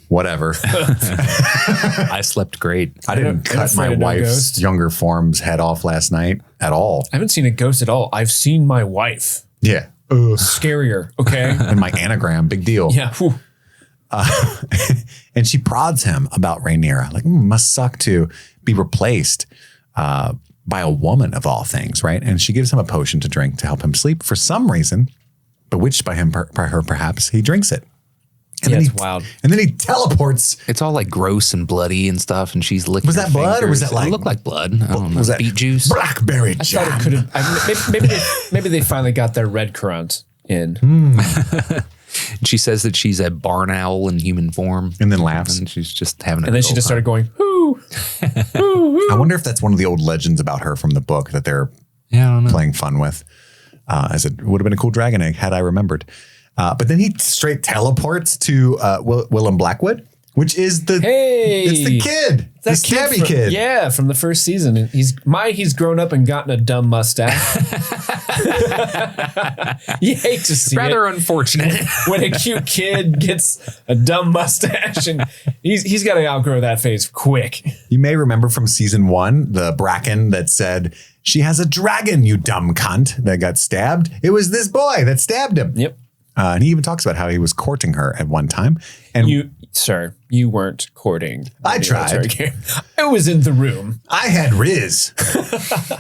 whatever. I slept great. I didn't cut my wife's younger form's head off last night at all. I haven't seen a ghost at all. I've seen my wife. Yeah. Scarier, okay? And my anagram, big deal. Yeah. And she prods him about Rhaenyra. Like, must suck to be replaced by a woman of all things, right? And she gives him a potion to drink to help him sleep. For some reason, bewitched by her perhaps, he drinks it. And it's wild. And then he teleports. It's all like gross and bloody and stuff, and she's licking. Was that blood or was that like? It looked like blood. I don't know. Was that beet juice? Blackberry jam. I thought it could have. Maybe they finally got their red currant in. She says that she's a barn owl in human form, and then laughs, and she's just having. And then she just started going, "Whoo!" I wonder if that's one of the old legends about her from the book that they're I don't know. playing fun with. As it would have been a cool dragon egg had I remembered. But then he straight teleports to Willem Blackwood, which is it's the kid, the stabby kid. Yeah, from the first season. He's grown up and gotten a dumb mustache. You hate to see Rather it. unfortunate. When a cute kid gets a dumb mustache, and he's got to outgrow that phase quick. You may remember from season 1, the Bracken that said, "She has a dragon, you dumb cunt," that got stabbed. It was this boy that stabbed him. Yep. And he even talks about how he was courting her at one time. And you weren't courting. I tried. I was in the room. I had Riz.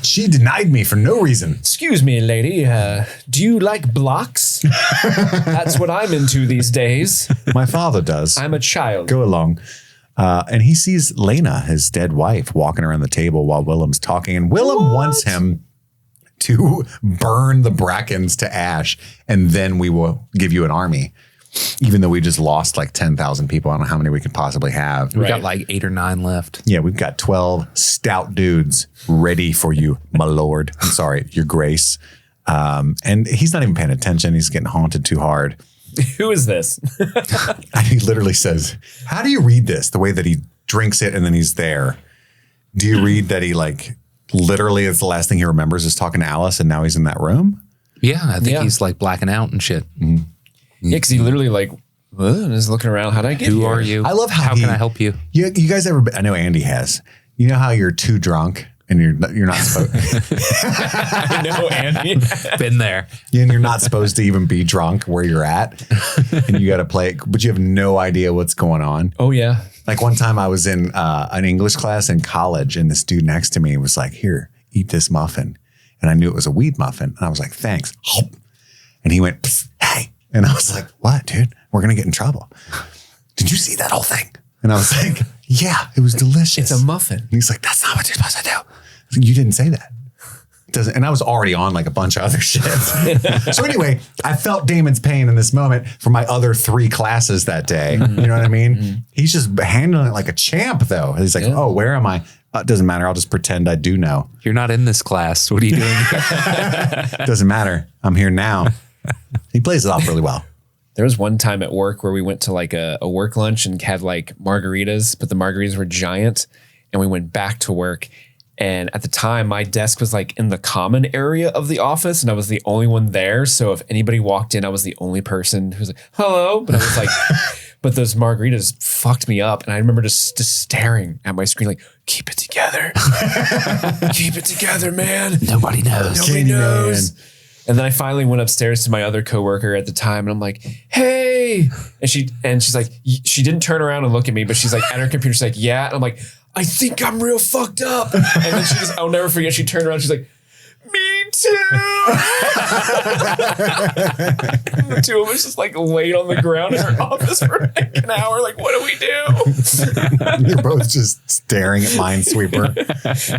She denied me for no reason. Excuse me, lady. Do you like blocks? That's what I'm into these days. My father does. I'm a child. Go along. And he sees Lena, his dead wife, walking around the table while Willem's talking. And Willem wants him to burn the Brackens to ash, and then we will give you an army. Even though we just lost like 10,000 people. I don't know how many we could possibly have. We got like 8 or 9 left. Yeah, we've got 12 stout dudes ready for you, my lord. I'm sorry, your grace. And he's not even paying attention. He's getting haunted too hard. Who is this? And he literally says, how do you read this? The way that he drinks it and then he's there. Do you read that he like literally it's the last thing he remembers is talking to Alice and now he's in that room? Yeah, I think he's like blacking out and shit. Mm-hmm. Yeah, because he literally like is looking around. How did I get Who here? are you? I love how can I help you? You guys ever been, I know Andy has. You know how you're too drunk and you're not supposed I know, Andy. Been there. and you're not supposed to even be drunk where you're at and you got to play it, but you have no idea what's going on. Oh yeah. Like one time I was in an English class in college and this dude next to me was like, here, eat this muffin. And I knew it was a weed muffin. And I was like, thanks. And he went, hey. And I was like, what, dude? We're going to get in trouble. Did you see that whole thing? And I was like, yeah, it was delicious. It's a muffin. And he's like, that's not what you're supposed to do. I was like, you didn't say that. And I was already on like a bunch of other shit. So anyway, I felt Damon's pain in this moment for my other 3 classes that day. You know what I mean? He's just handling it like a champ though. He's like, oh, where am I? It doesn't matter. I'll just pretend I do know. You're not in this class. What are you doing? Doesn't matter. I'm here now. He plays it off really well. There was one time at work where we went to like a work lunch and had like margaritas, but the margaritas were giant. And we went back to work. And at the time, my desk was like in the common area of the office and I was the only one there. So if anybody walked in, I was the only person who was like, hello. But I was like, but those margaritas fucked me up. And I remember just staring at my screen like, keep it together. Keep it together, man. Nobody knows. Nobody knows. And then I finally went upstairs to my other coworker at the time and I'm like, hey. And she's like, she didn't turn around and look at me, but she's like at her computer, she's like, yeah. And I'm like, I think I'm real fucked up. And then I'll never forget, she turned around, she's like, me too. The two of us just like laid on the ground in her office for like an hour. Like, what do we do? You're both just staring at Minesweeper.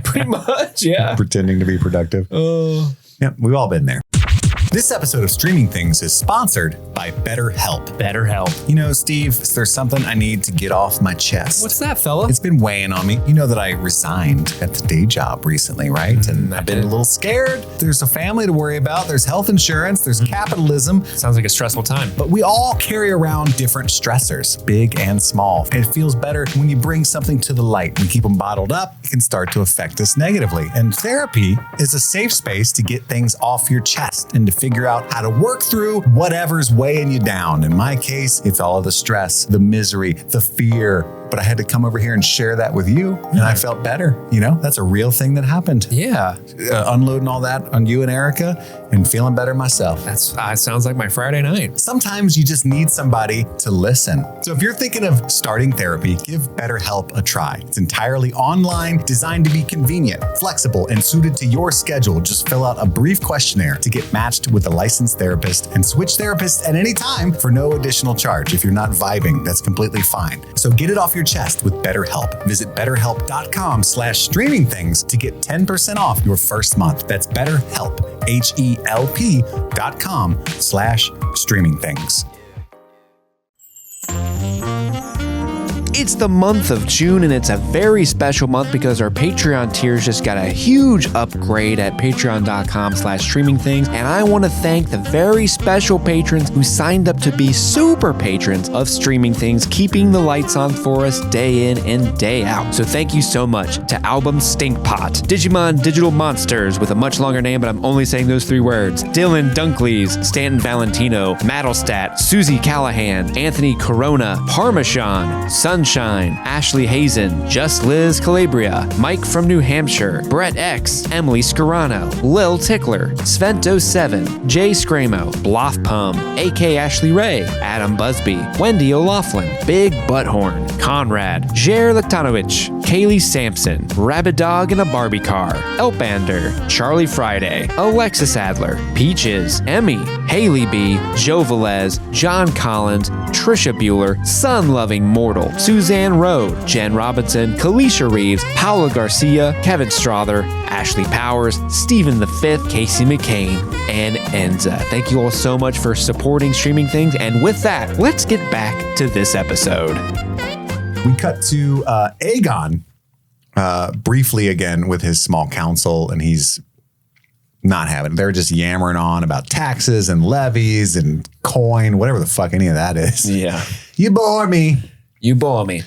Pretty much, yeah. Pretending to be productive. Oh. Yeah, we've all been there. This episode of Streaming Things is sponsored by BetterHelp. BetterHelp. You know, Steve, there's something I need to get off my chest. What's that, fella? It's been weighing on me. You know that I resigned at the day job recently, right? And I've been a little scared. There's a family to worry about. There's health insurance. There's capitalism. Sounds like a stressful time. But we all carry around different stressors, big and small. And it feels better when you bring something to the light and keep them bottled up. It can start to affect us negatively. And therapy is a safe space to get things off your chest and to figure out how to work through whatever's weighing you down. In my case, it's all of the stress, the misery, the fear. But I had to come over here and share that with you, and I felt better. You know, that's a real thing that happened. Yeah. Unloading all that on you and Erica and feeling better myself. That sounds like my Friday night. Sometimes you just need somebody to listen. So if you're thinking of starting therapy, give BetterHelp a try. It's entirely online, designed to be convenient, flexible, and suited to your schedule. Just fill out a brief questionnaire to get matched with a licensed therapist and switch therapists at any time for no additional charge. If you're not vibing, that's completely fine. So get it off your chest with BetterHelp. Visit BetterHelp.com/streamingthings to get 10% off your first month. That's BetterHelp, HELP.com/streamingthings. It's the month of June, and it's a very special month because our Patreon tiers just got a huge upgrade at patreon.com/streamingthings. And I want to thank the very special patrons who signed up to be super patrons of Streaming Things, keeping the lights on for us day in and day out. So thank you so much to Album Stinkpot, Digimon Digital Monsters with a much longer name, but I'm only saying those 3 words, Dylan Dunkleys, Stanton Valentino, Maddlestat, Susie Callahan, Anthony Corona, Parmesan, Sunshine, Ashley Hazen, Just Liz Calabria, Mike from New Hampshire, Brett X, Emily Scarano, Lil Tickler, Svento7, Jay Scramo, Bloff Pum, AK Ashley Ray, Adam Busby, Wendy O'Laughlin, Big Butthorn, Conrad, Jer Lektanovich, Kaylee Sampson, Rabbit Dog in a Barbie Car, Elpander, Charlie Friday, Alexis Adler, Peaches, Emmy, Haley B, Joe Velez, John Collins, Trisha Bueller, Sun-Loving Mortal, Suzanne Rode, Jen Robinson, Kalisha Reeves, Paula Garcia, Kevin Strother, Ashley Powers, Stephen V, Casey McCain, and Enza. Thank you all so much for supporting Streaming Things. And with that, let's get back to this episode. We cut to Aegon briefly again with his small council, and he's not having it. They're just yammering on about taxes and levies and coin, whatever the fuck any of that is. Yeah. You bore me. You bore me.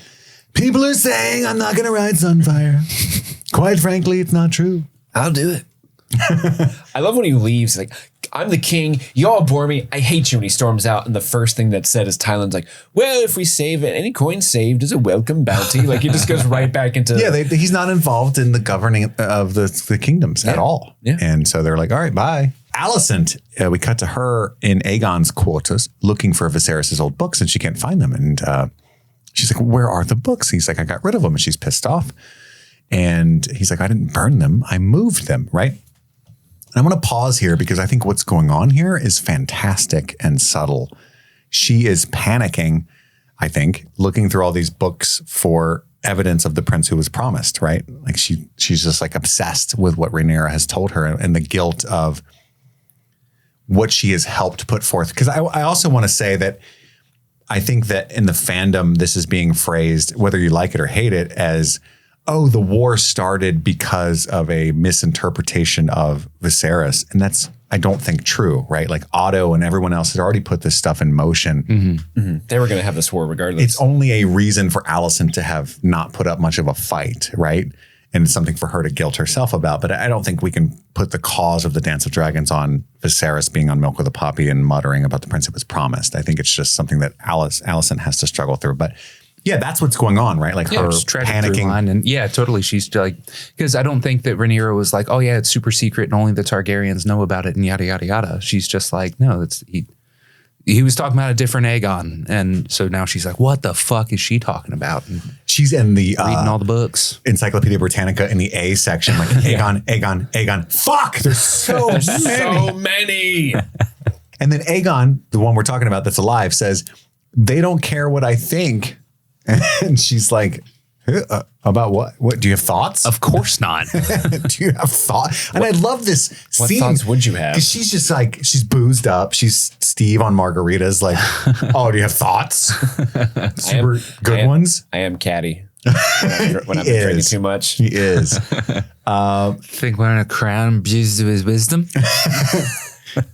People are saying I'm not going to ride Sunfire. Quite frankly, it's not true. I'll do it. I love when he leaves, like, I'm the king, y'all bore me, I hate you, when he storms out, and the first thing that's said is Tyland's like, well, if we save it, any coin saved is a welcome bounty. Like, he just goes right back into... Yeah, he's not involved in the governing of the kingdoms at all. Yeah. And so they're like, all right, bye. Alicent, we cut to her in Aegon's quarters looking for Viserys' old books, and she can't find them. And she's like, where are the books? He's like, I got rid of them. And she's pissed off. And he's like, I didn't burn them. I moved them, right? And I'm going to pause here because I think what's going on here is fantastic and subtle. She is panicking, I think, looking through all these books for evidence of the prince who was promised, right? Like she's just like obsessed with what Rhaenyra has told her and the guilt of what she has helped put forth. Because I also want to say that I think that in the fandom, this is being phrased, whether you like it or hate it, as, oh, the war started because of a misinterpretation of Viserys. And that's, I don't think, true, right? Like Otto and everyone else had already put this stuff in motion. Mm-hmm. Mm-hmm. They were going to have this war regardless. It's only a reason for Alicent to have not put up much of a fight, right? And it's something for her to guilt herself about. But I don't think we can put the cause of the Dance of Dragons on Viserys being on Milk with a Puppy and muttering about the prince who was promised. I think it's just something that Alicent has to struggle through. But yeah, that's what's going on, right? Like her panicking. And yeah, totally. She's like, because I don't think that Rhaenyra was like, oh yeah, it's super secret and only the Targaryens know about it and yada, yada, yada. She's just like, no, he was talking about a different Aegon. And so now she's like, what the fuck is she talking about? And she's in the reading all the books. Encyclopedia Britannica in the A section, like Aegon, Aegon. Fuck, there's so many. So many. And then Aegon, the one we're talking about that's alive, says, they don't care what I think. And she's like, about what? What do you have thoughts? Of course not. Do you have thoughts? And I love this what scene. What thoughts would you have? Because she's just like, she's boozed up. She's Steve on margaritas. Like, oh, do you have thoughts? Super good ones. I am catty when I've been drinking too much. He is. Think wearing a crown abuses his wisdom.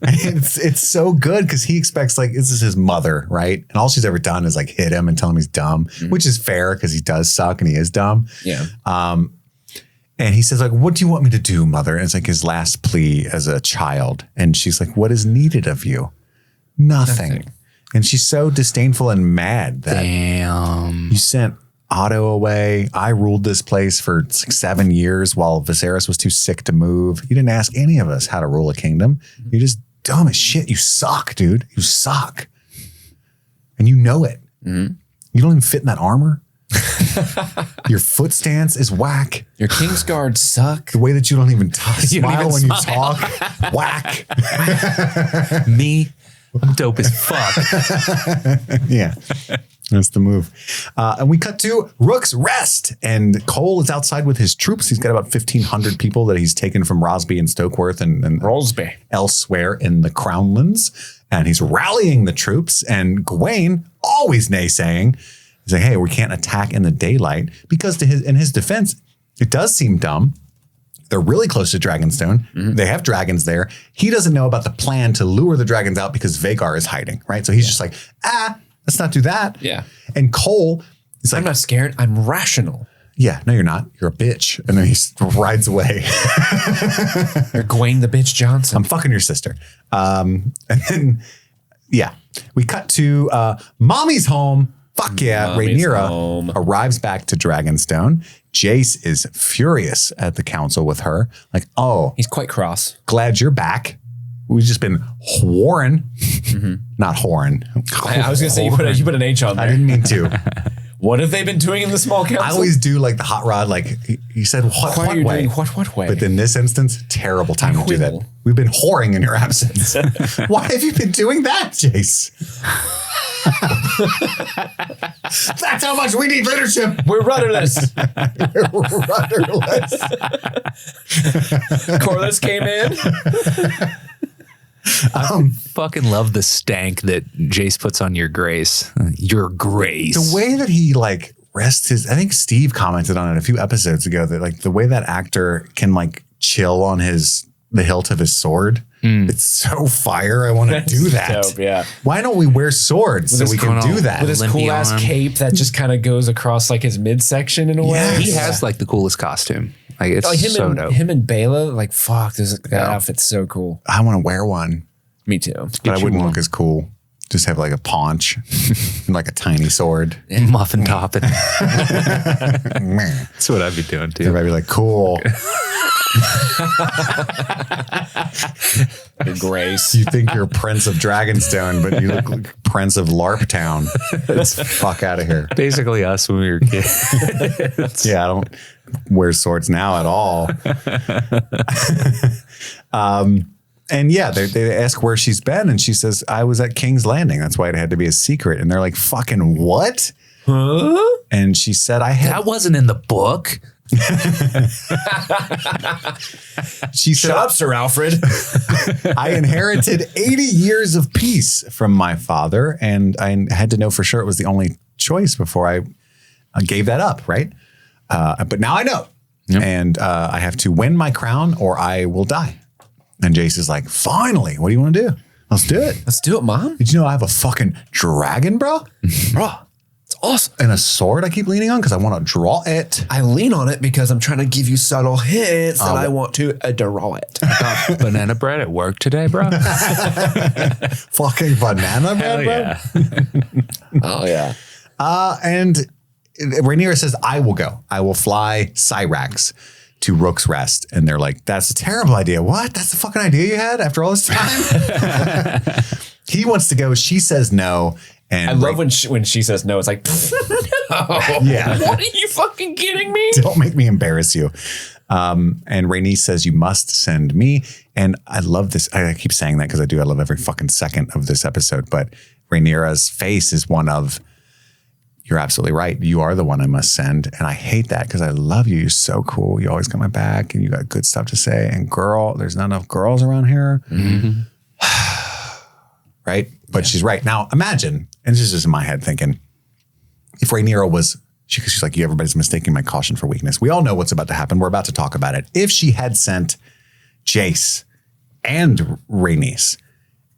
It's so good because he expects, like, this is his mother, right? And all she's ever done is like hit him and tell him he's dumb, which is fair because he does suck and he is dumb. Yeah. And he says, like, what do you want me to do, mother? And it's like his last plea as a child. And she's like, what is needed of you? Nothing. And she's so disdainful and mad that you sent Otto away. I ruled this place for 7 years while Viserys was too sick to move. You didn't ask any of us how to rule a kingdom. You're just dumb as shit. You suck, dude. You suck. And you know it. Mm-hmm. You don't even fit in that armor. Your foot stance is whack. Your Kingsguard suck. The way that you don't even smile when you talk, whack. Me, I'm dope as fuck. Yeah. That's the move. And we cut to Rook's Rest. And Cole is outside with his troops. He's got about 1,500 people that he's taken from Rosby and Stokeworth and Rolsby elsewhere in the Crownlands. And he's rallying the troops. And Gawain, always naysaying, He's like, hey, we can't attack in the daylight because in his defense, it does seem dumb. They're really close to Dragonstone. They have dragons there. He doesn't know about the plan to lure the dragons out because Vhagar is hiding, right? So he's just like, let's not do that. Yeah. And Cole is like, I'm not scared. I'm rational. yeah, no, you're not. You're a bitch. And then he rides away. You're Gwaine the bitch Johnson. I'm fucking your sister. And then, yeah, we cut to Mommy's home. Fuck yeah. Rhaenyra arrives back to Dragonstone. Jace is furious at the council with her. Like, oh, he's quite cross. Glad you're back. We've just been whoring. Not whoring. I was going to say, you put an H on there. I didn't mean to. What have they been doing in the small council? I always do like the hot rod. Like he said, what way? What way? But in this instance, terrible time to do that. We've been whoring in your absence. Why have you been doing that, Jace? That's how much we need leadership. We're rudderless. We're rudderless. Corliss came in. I fucking love the stank that Jace puts on your grace. Your grace. The way that he like rests his, I think Steve commented on it a few episodes ago that like the way that actor can like chill on the hilt of his sword. It's so fire. I want to do that. Dope, yeah. Why don't we wear swords so we can do that? With his cool ass cape that just kind of goes across like his midsection in a way. He has like the coolest costume. Like it's so dope. Him and Bela, like fuck, that outfit's so cool. I want to wear one. Me too. But I wouldn't look as cool. Just have like a paunch and like a tiny sword. Muffin top. That's what I'd be doing too. Everybody be like, cool. Your grace. You think you're Prince of Dragonstone, but you look like Prince of Larptown. Let's fuck out of here. Basically us when we were kids. Yeah, I don't wear swords now at all. And yeah, they ask where she's been, and she says, I was at King's Landing. That's why it had to be a secret. And they're like, fucking what? Huh? And she said, that wasn't in the book. She said, shut up, Sir Alfred. I inherited 80 years of peace from my father, and I had to know for sure it was the only choice before I gave that up, right? But now I know. Yep. And I have to win my crown or I will die. And Jace is like, finally, what do you want to do? Let's do it. Let's do it, Mom. Did you know I have a fucking dragon, bro? Bro, it's awesome. And a sword I keep leaning on because I want to draw it. I lean on it because I'm trying to give you subtle hints that I want to draw it. Banana bread at work today, bro? Fucking banana bread, bro? Yeah. Oh, yeah. And Rhaenyra says, I will go. I will fly Cyrax to Rook's Rest. And they're like, that's a terrible idea. What? That's the fucking idea you had after all this time? He wants to go. She says no. And I love when she says no. It's like, no. Yeah. What are you fucking kidding me? Don't make me embarrass you. And Rhaenys says, you must send me. And I love this. I keep saying that because I do. I love every fucking second of this episode. But Rhaenyra's face is one of, you're absolutely right. You are the one I must send. And I hate that because I love you. You're so cool. You always got my back and you got good stuff to say. And girl, there's not enough girls around here. Mm-hmm. Right? But she's right. Now imagine, and this is just in my head thinking, if Rhaenyra was, she's like, everybody's mistaking my caution for weakness. We all know what's about to happen. We're about to talk about it. If she had sent Jace and Rhaenys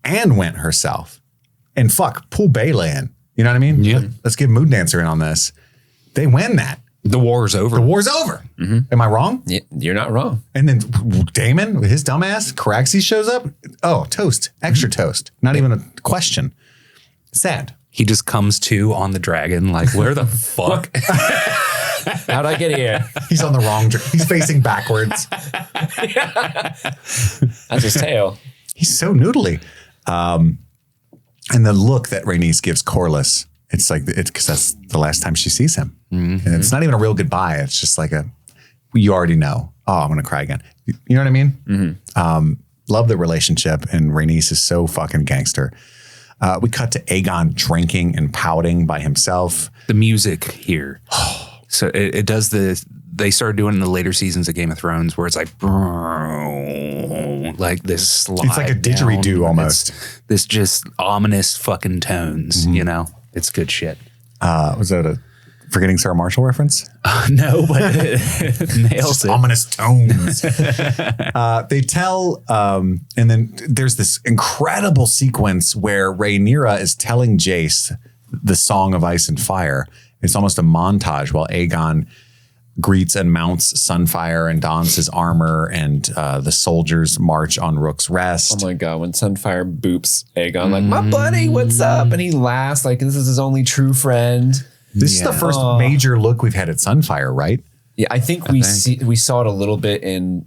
and went herself and pull Bela in. You know what I mean? Yeah. Let's give Mood Dancer in on this. They win that. The war's over. The war's over. Mm-hmm. Am I wrong? Yeah, you're not wrong. And then Daemon, with his dumbass, Caraxes shows up. Oh, toast. Extra toast. Not even a question. Sad. He just comes to on the dragon. Like, where the fuck? How'd I get here? He's on the wrong. He's facing backwards. That's his tail. He's so noodly. And the look that Rhaenys gives Corliss, it's like, it's because that's the last time she sees him. Mm-hmm. And it's not even a real goodbye. It's just like you already know. Oh, I'm going to cry again. You know what I mean? Mm-hmm. Love the relationship. And Rhaenys is so fucking gangster. We cut to Aegon drinking and pouting by himself. The music here. So it does they started doing it in the later seasons of Game of Thrones where it's like this slide. It's like a didgeridoo almost. This just ominous fucking tones, you know? It's good shit. Was that a Forgetting Sarah Marshall reference? No, but it nails it. Ominous tones. They tell, and then there's this incredible sequence where Rhaenyra is telling Jace the Song of Ice and Fire. It's almost a montage while Aegon greets and mounts Sunfire and dons his armor, and the soldiers march on Rook's Rest. Oh my God, when Sunfire boops Aegon, like, my buddy, what's up? And he laughs like this is his only true friend. This is the first major look we've had at Sunfire, right? Yeah, I think we saw it a little bit in.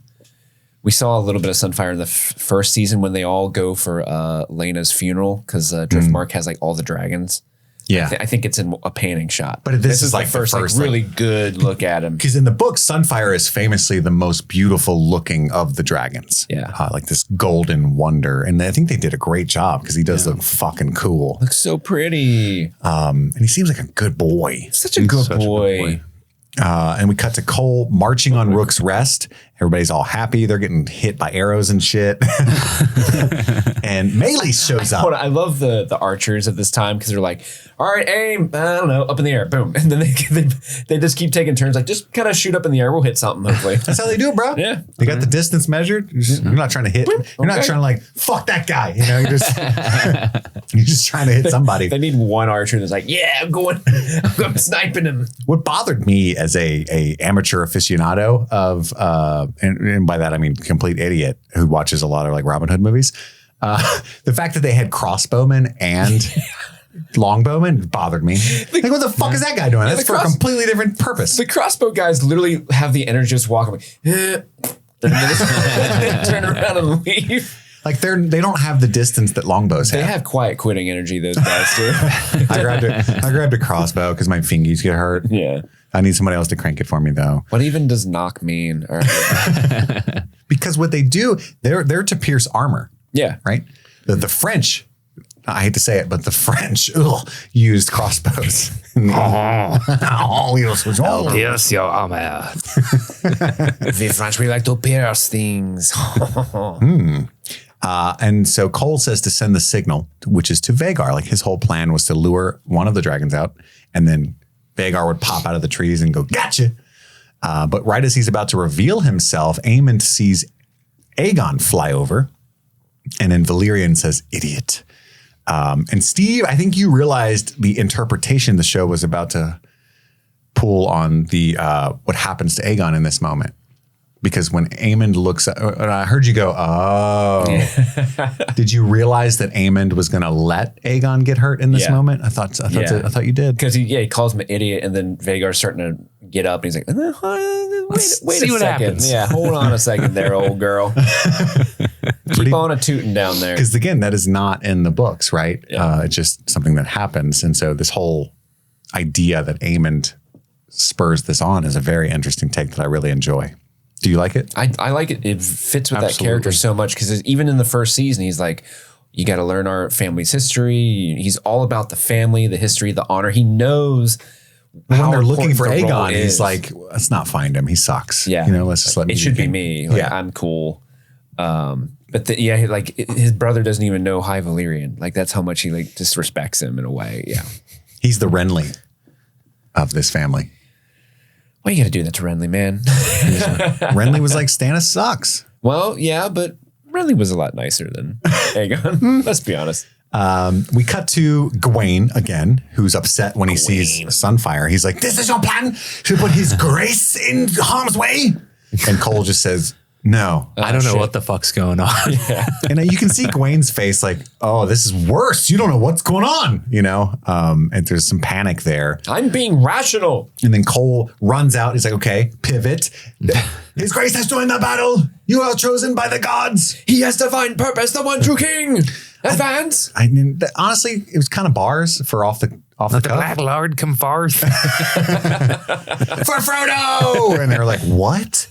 We saw a little bit of Sunfire in the first season when they all go for Laena's funeral because Driftmark has like all the dragons. Yeah, I think it's in a panning shot. But this is like the first like, really good look at him. Because in the book, Sunfire is famously the most beautiful looking of the dragons. Yeah. Like this golden wonder. And I think they did a great job because he does look fucking cool. Looks so pretty. And he seems like a good boy. Such a good boy. And we cut to Cole marching on Rook's Rest. Everybody's all happy. They're getting hit by arrows and shit. And Melee shows up. I love the archers of this time because they're like, all right, aim, I don't know, up in the air, boom. And then they just keep taking turns, like, just kind of shoot up in the air. We'll hit something, hopefully. That's how they do it, bro. Yeah. They got the distance measured. You're not trying to hit. You're not trying to like, fuck that guy. You know, you're just trying to hit somebody. They need one archer that's like, yeah, I'm sniping him. What bothered me as a amateur aficionado of, and by that I mean complete idiot who watches a lot of like Robin Hood movies, the fact that they had crossbowmen and longbowmen bothered me. Like, what the fuck is that guy doing? That's for a completely different purpose. The crossbow guys literally have the energy to just walk away, turn around and leave. Like they don't have the distance that longbows have. They have quiet quitting energy, those guys do. I grabbed a crossbow because my fingies get hurt. Yeah. I need somebody else to crank it for me though. What even does knock mean? Because what they do, they're to pierce armor. Yeah. Right? The French, I hate to say it, but the French used crossbows. Pierce your armor. The French, we like to pierce things. And so Cole says to send the signal, which is to Vhagar. Like his whole plan was to lure one of the dragons out, and then Vhagar would pop out of the trees and go, gotcha. But right as he's about to reveal himself, Aemond sees Aegon fly over, and then Valyrian says, idiot. And Steve, I think you realized the interpretation the show was about to pull on the what happens to Aegon in this moment. Because when Aemond looks at, I heard you go, oh. Did you realize that Aemond was going to let Aegon get hurt in this moment? I thought you did. Because he calls him an idiot, and then Vhagar's starting to get up, and he's like, wait a second. Happens. Yeah, hold on a second there, old girl. Keep on a tooting down there. Because again, that is not in the books, right? Yeah. It's just something that happens. And so this whole idea that Aemond spurs this on is a very interesting take that I really enjoy. Do you like it? I like it. It fits with that character so much because even in the first season, he's like, you got to learn our family's history. He's all about the family, the history, the honor. He knows when they're looking for Aegon, he's like, let's not find him. He sucks. Yeah. You know, let's just let me. It should be me. Like, I'm cool. But his brother doesn't even know High Valyrian. Like that's how much he like disrespects him in a way. Yeah. He's the Renly of this family. Why you got to do that to Renly, man? Renly was like, Stannis sucks. Well, yeah, but Renly was a lot nicer than Aegon. Let's be honest. We cut to Gawain again, who's upset when he sees Sunfire. He's like, this is your plan to put his grace in harm's way? And Cole just says, no. I don't know what the fuck's going on. Yeah. And you can see Gawain's face like, oh, this is worse. You don't know what's going on, you know? And there's some panic there. I'm being rational. And then Cole runs out. He's like, okay, pivot. His grace has joined the battle. You are chosen by the gods. He has to find purpose, the one true king. Advance. I mean, honestly, it was kind of bars for off the cuff. The Black Lord come forth. For Frodo! And they're like, what?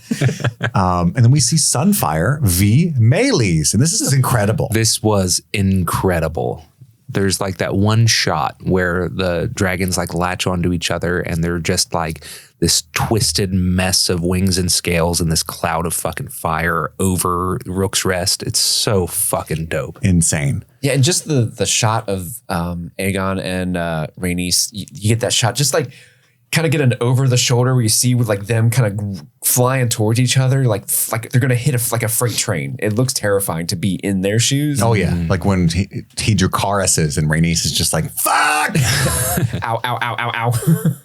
And then we see Sunfire v. Melees. And this is incredible. This was incredible. There's like that one shot where the dragons like latch onto each other and they're just like, this twisted mess of wings and scales and this cloud of fucking fire over Rook's Rest. It's so fucking dope. Insane. Yeah, and just the shot of Aegon and Rhaenys, you get that shot, just like kind of get an over the shoulder where you see with like them kind of flying towards each other, like they're gonna hit a freight train. It looks terrifying to be in their shoes. Oh yeah, like when he drew Caraxes and Rhaenys is just like fuck, ow, ow, ow, ow, ow.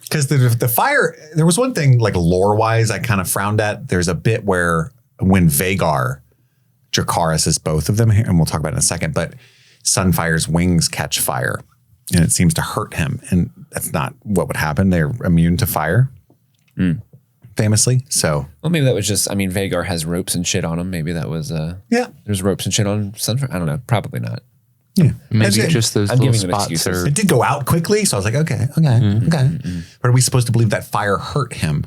Because the fire. There was one thing like lore wise I kind of frowned at. There's a bit where when Vhagar, Dracarys is both of them here, and we'll talk about it in a second, but Sunfire's wings catch fire and it seems to hurt him. And that's not what would happen. They're immune to fire, famously. So, well, maybe that was just, I mean, Vhagar has ropes and shit on him. Maybe that was, there's ropes and shit on Sunfire. I don't know. Probably not. Yeah. Maybe just those little spots. It did go out quickly. So I was like, okay. But are we supposed to believe that fire hurt him?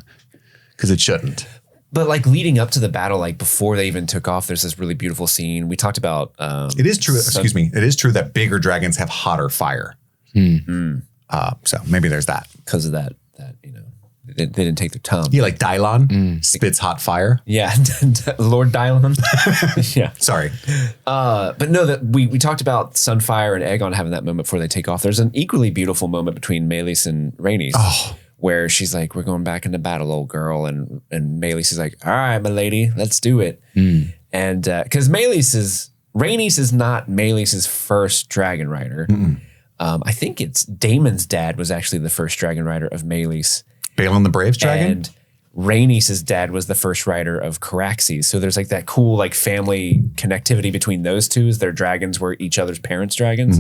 Because it shouldn't. But like leading up to the battle, like before they even took off, there's this really beautiful scene. We talked about. It is true. Excuse me. It is true that bigger dragons have hotter fire. So maybe there's that because of that. You know, they didn't take their time. Yeah, like Dylon spits hot fire. Yeah, Lord Dylon. Yeah. Sorry. But no, that we talked about Sunfire and Aegon having that moment before they take off. There's an equally beautiful moment between Meleys and Rhaenys. Oh. Where she's like, we're going back into battle, old girl. And Meleys is like, all right, my lady, let's do it. And because Rhaenys is not Meleys' first dragon rider. I think it's Daemon's dad was actually the first dragon rider of Meleys. Balon the Brave's dragon? And Rhaenys' dad was the first rider of Caraxes. So there's like that cool like family connectivity between those two. Their dragons were each other's parents' dragons.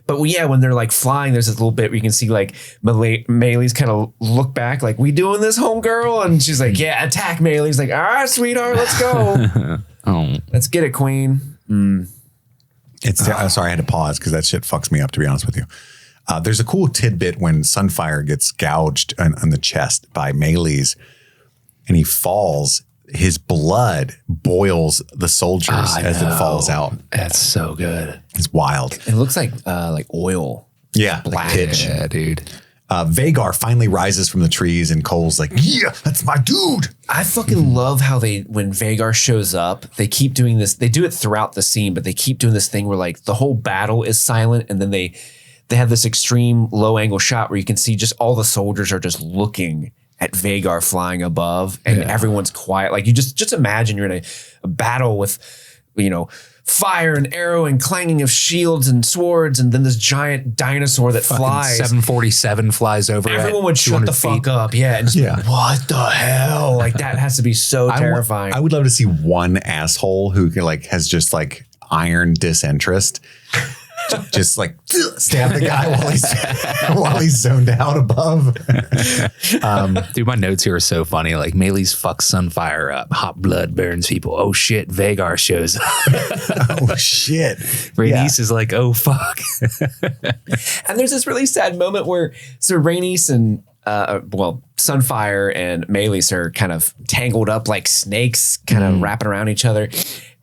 But when they're like flying, there's this little bit where you can see like Meleys kind of look back, like, we doing this, homegirl? And she's like, yeah, attack, Meleys. Like, all right, sweetheart, let's go. Let's get it, queen. Sorry, I had to pause because that shit fucks me up, to be honest with you. There's a cool tidbit when Sunfire gets gouged on the chest by Meleys and he falls. His blood boils the soldiers as it falls out. That's so good. It's wild. It looks like oil. Yeah, black. Like pitch. Yeah, dude. Vhagar finally rises from the trees and Cole's like, yeah, that's my dude. I fucking love how when Vhagar shows up, they keep doing this. They do it throughout the scene, but they keep doing this thing where like the whole battle is silent and then they have this extreme low angle shot where you can see just all the soldiers are just looking at Vhagar flying above and everyone's quiet. Like you just imagine you're in a battle with, fire and arrow and clanging of shields and swords. And then this giant dinosaur that fucking flies. 747 flies over. Everyone would shut the fuck up. Yeah. And just be like, what the hell? Like that has to be so terrifying. I would love to see one asshole who has just like iron disinterest. Just like stab the guy while he's zoned out above. Dude, my notes here are so funny. Like Meleys fucks Sunfire up. Hot blood burns people. Oh shit, Vhagar shows up. Oh shit. Rhaenys is like, oh fuck. And there's this really sad moment where Rhaenys and Sunfire and Meleys are kind of tangled up like snakes, kind of wrapping around each other.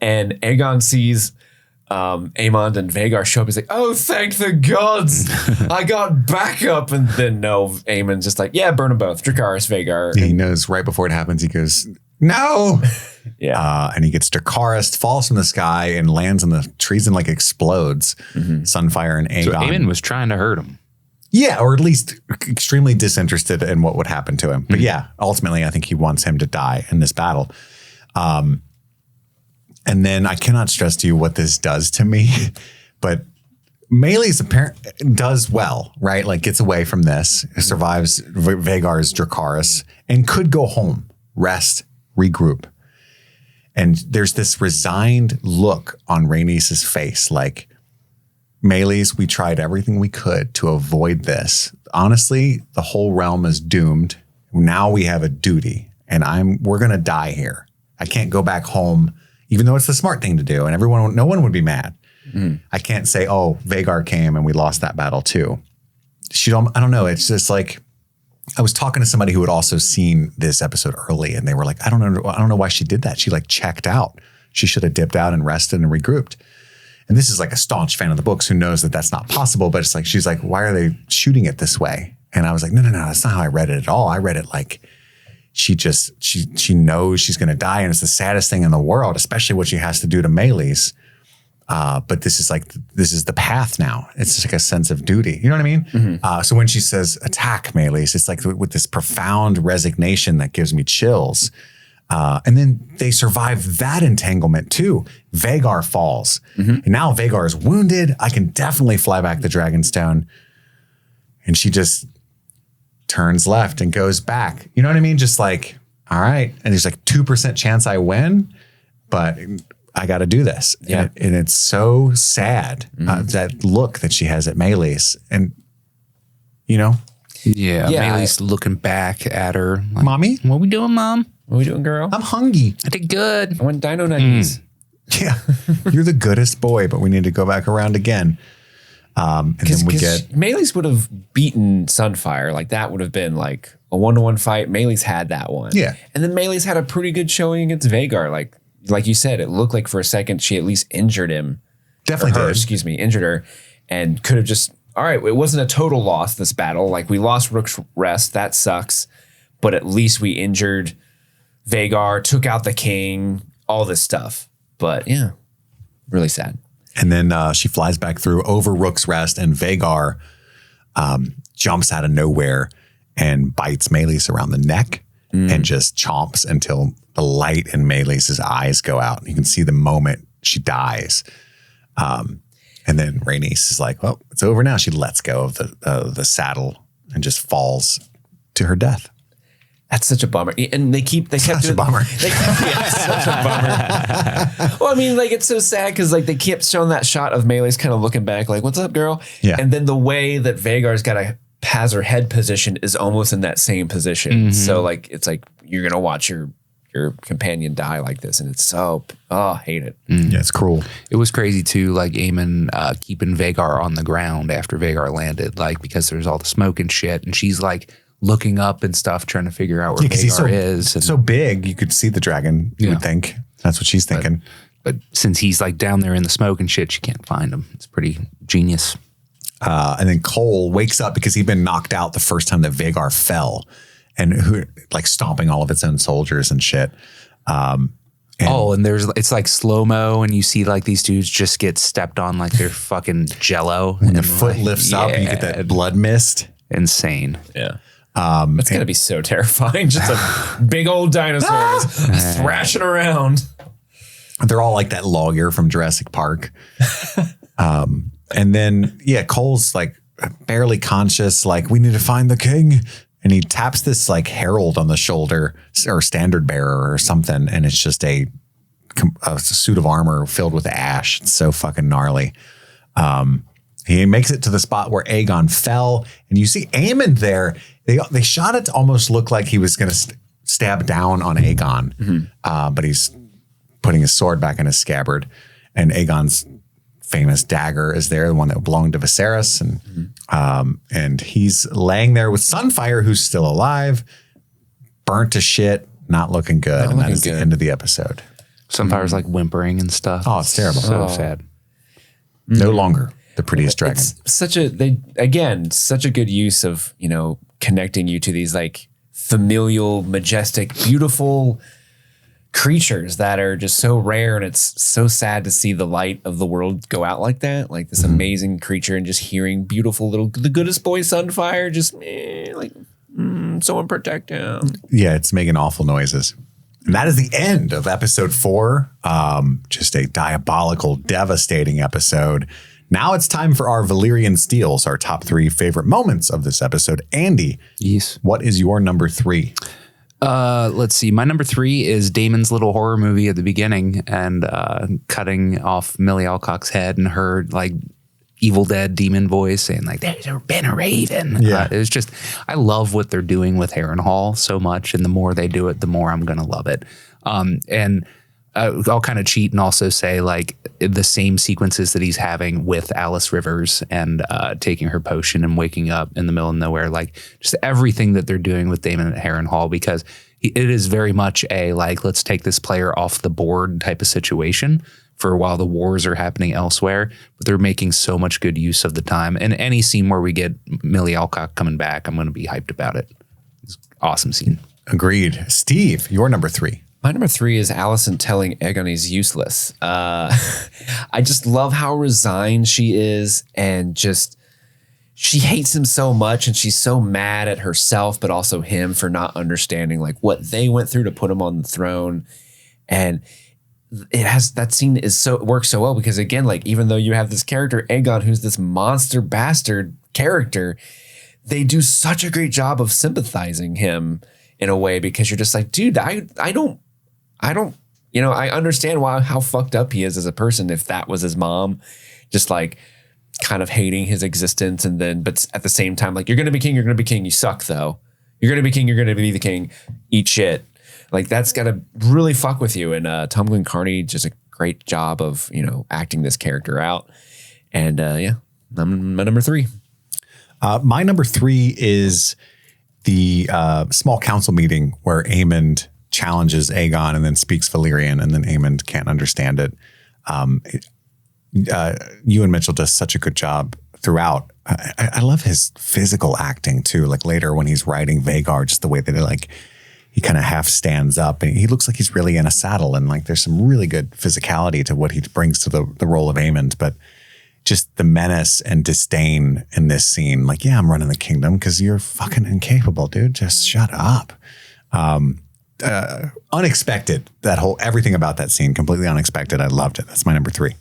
And Aegon sees Aemond and Vhagar show up. He's like, oh, thank the gods. I got backup. And then Aemond's just like, yeah, burn them both. Dracarys, Vhagar. He knows right before it happens, he goes, no. And he gets Dracarys, falls from the sky and lands in the trees and like explodes. Sunfire and Aegon. So Aemond was trying to hurt him. Yeah, or at least extremely disinterested in what would happen to him. But yeah, ultimately, I think he wants him to die in this battle. And then I cannot stress to you what this does to me, but Meleys does well, right? Like gets away from this, survives Vhagar's Dracarys, and could go home, rest, regroup. And there's this resigned look on Rhaenys' face, like, Meleys, we tried everything we could to avoid this. Honestly, the whole realm is doomed. Now we have a duty, and we're gonna die here. I can't go back home. Even though it's the smart thing to do, and no one would be mad. I can't say, oh, Vhagar came and we lost that battle too. I don't know. It's just like, I was talking to somebody who had also seen this episode early, and they were like, I don't know why she did that. She like checked out. She should have dipped out and rested and regrouped. And this is like a staunch fan of the books who knows that that's not possible. But it's like, she's like, why are they shooting it this way? And I was like, no, that's not how I read it at all. I read it like she knows she's going to die, and it's the saddest thing in the world, especially what she has to do to Meleys. But this is the path now. It's just like a sense of duty. You know what I mean? Mm-hmm. So when she says attack Meleys, it's like with this profound resignation that gives me chills. And then they survive that entanglement too. Vhagar falls. Mm-hmm. And now Vhagar is wounded. I can definitely fly back the Dragonstone. And she just turns left and goes back. You know what I mean? Just like, all right. And there's like 2% chance I win, but I got to do this. Yeah. And it's so sad, that look that she has at Meleys. And, you know? Yeah. Meleys looking back at her. Like, Mommy? What we doing, Mom? What we doing, girl? I'm hungry. I did good. I want dino nuggies. Yeah. You're the goodest boy, but we need to go back around again. And then we get Meleys would have beaten Sunfire. Like that would have been like a 1-to-1 fight. Meleys had that one. Yeah. And then Meleys had a pretty good showing against Vhagar. Like you said, it looked like for a second she at least injured him. Definitely did. Excuse me, injured her, and could have just, all right, it wasn't a total loss, this battle. Like we lost Rook's Rest. That sucks. But at least we injured Vhagar, took out the king, all this stuff. But yeah, really sad. And then she flies back through over Rook's Rest, and Vhagar jumps out of nowhere and bites Meleys around the neck and just chomps until the light in Meleys' eyes go out. You can see the moment she dies. And then Rhaenys is like, well, it's over now. She lets go of the saddle and just falls to her death. That's such a bummer. And they kept such a bummer. Such a bummer. Well, I mean, like it's so sad because like they kept showing that shot of Meleys kind of looking back, like, "What's up, girl?" Yeah. And then the way that Vhagar's has her head positioned is almost in that same position. Mm-hmm. So like it's like you're gonna watch your companion die like this, and it's so I hate it. Yeah, it's cruel. It was crazy too, like Aemond keeping Vhagar on the ground after Vhagar landed, like because there's all the smoke and shit, and she's like looking up and stuff, trying to figure out where Vhagar is. And so big, you could see the dragon, you would think. That's what she's thinking. But since he's like down there in the smoke and shit, she can't find him. It's pretty genius. And then Cole wakes up because he'd been knocked out the first time that Vhagar fell, and like stomping all of its own soldiers and shit. And it's like slow-mo, and you see like these dudes just get stepped on like they're fucking jello. When the foot lifts up and you get that blood mist. Insane. Yeah. That's going to be so terrifying. Just a big old dinosaur just thrashing around. They're all like that lawyer from Jurassic Park. And then, Cole's like barely conscious, like, we need to find the king. And he taps this like herald on the shoulder or standard bearer or something. And it's just a suit of armor filled with ash. It's so fucking gnarly. He makes it to the spot where Aegon fell, and you see Aemond there. They shot it to almost look like he was going to stab down on Aegon, but he's putting his sword back in his scabbard, and Aegon's famous dagger is there, the one that belonged to Viserys, and he's laying there with Sunfire, who's still alive, burnt to shit, not looking good, and that is the end of the episode. Sunfire's like whimpering and stuff. Oh, it's terrible. So sad. No longer the prettiest dragon. It's such a good use of, connecting you to these like familial, majestic, beautiful creatures that are just so rare, and it's so sad to see the light of the world go out like that. Like this amazing creature, and just hearing beautiful the goodest boy Sunfire just someone protect him. Yeah, it's making awful noises. And that is the end of episode 4. Just a diabolical, devastating episode. Now it's time for our Valyrian Steels, our top 3 favorite moments of this episode. Andy, yes, what is your number 3? Let's see. My number 3 is Damon's little horror movie at the beginning, and cutting off Millie Alcock's head and her like Evil Dead demon voice saying like, "There's been a raven." Yeah, it was just, I love what they're doing with Harrenhal so much, and the more they do it, the more I'm gonna love it. And I'll kind of cheat and also say like the same sequences that he's having with Alice Rivers and taking her potion and waking up in the middle of nowhere, like just everything that they're doing with Daemon at Harrenhal, because it is very much a like, let's take this player off the board type of situation, for while the wars are happening elsewhere, but they're making so much good use of the time. And any scene where we get Millie Alcock coming back, I'm going to be hyped about it. It's an awesome scene. Agreed. Steve, your number 3. My number 3 is Alicent telling Aegon he's useless. I just love how resigned she is, and just she hates him so much, and she's so mad at herself, but also him for not understanding like what they went through to put him on the throne. And that scene works so well because, again, like, even though you have this character Aegon, who's this monster bastard character, they do such a great job of sympathizing him in a way, because you're just like, dude, I don't, I understand how fucked up he is as a person. If that was his mom, just like kind of hating his existence. And then, but at the same time, like, you're going to be king. You're going to be king. You suck though. You're going to be king. You're going to be the king. Eat shit. Like, that's got to really fuck with you. And Tom Glenn-Carney just a great job of, acting this character out. And yeah, I'm my number 3. My number 3 is the small council meeting where Aemond challenges Aegon and then speaks Valyrian, and then Aemond can't understand it. Ewan Mitchell does such a good job throughout. I love his physical acting too. Like later when he's riding Vhagar, just the way that he kind of half stands up and he looks like he's really in a saddle, and like there's some really good physicality to what he brings to the role of Aemond. But just the menace and disdain in this scene, like, yeah, I'm running the kingdom because you're fucking incapable, dude. Just shut up. Unexpected. Everything about that scene, completely unexpected. I loved it. That's my number 3.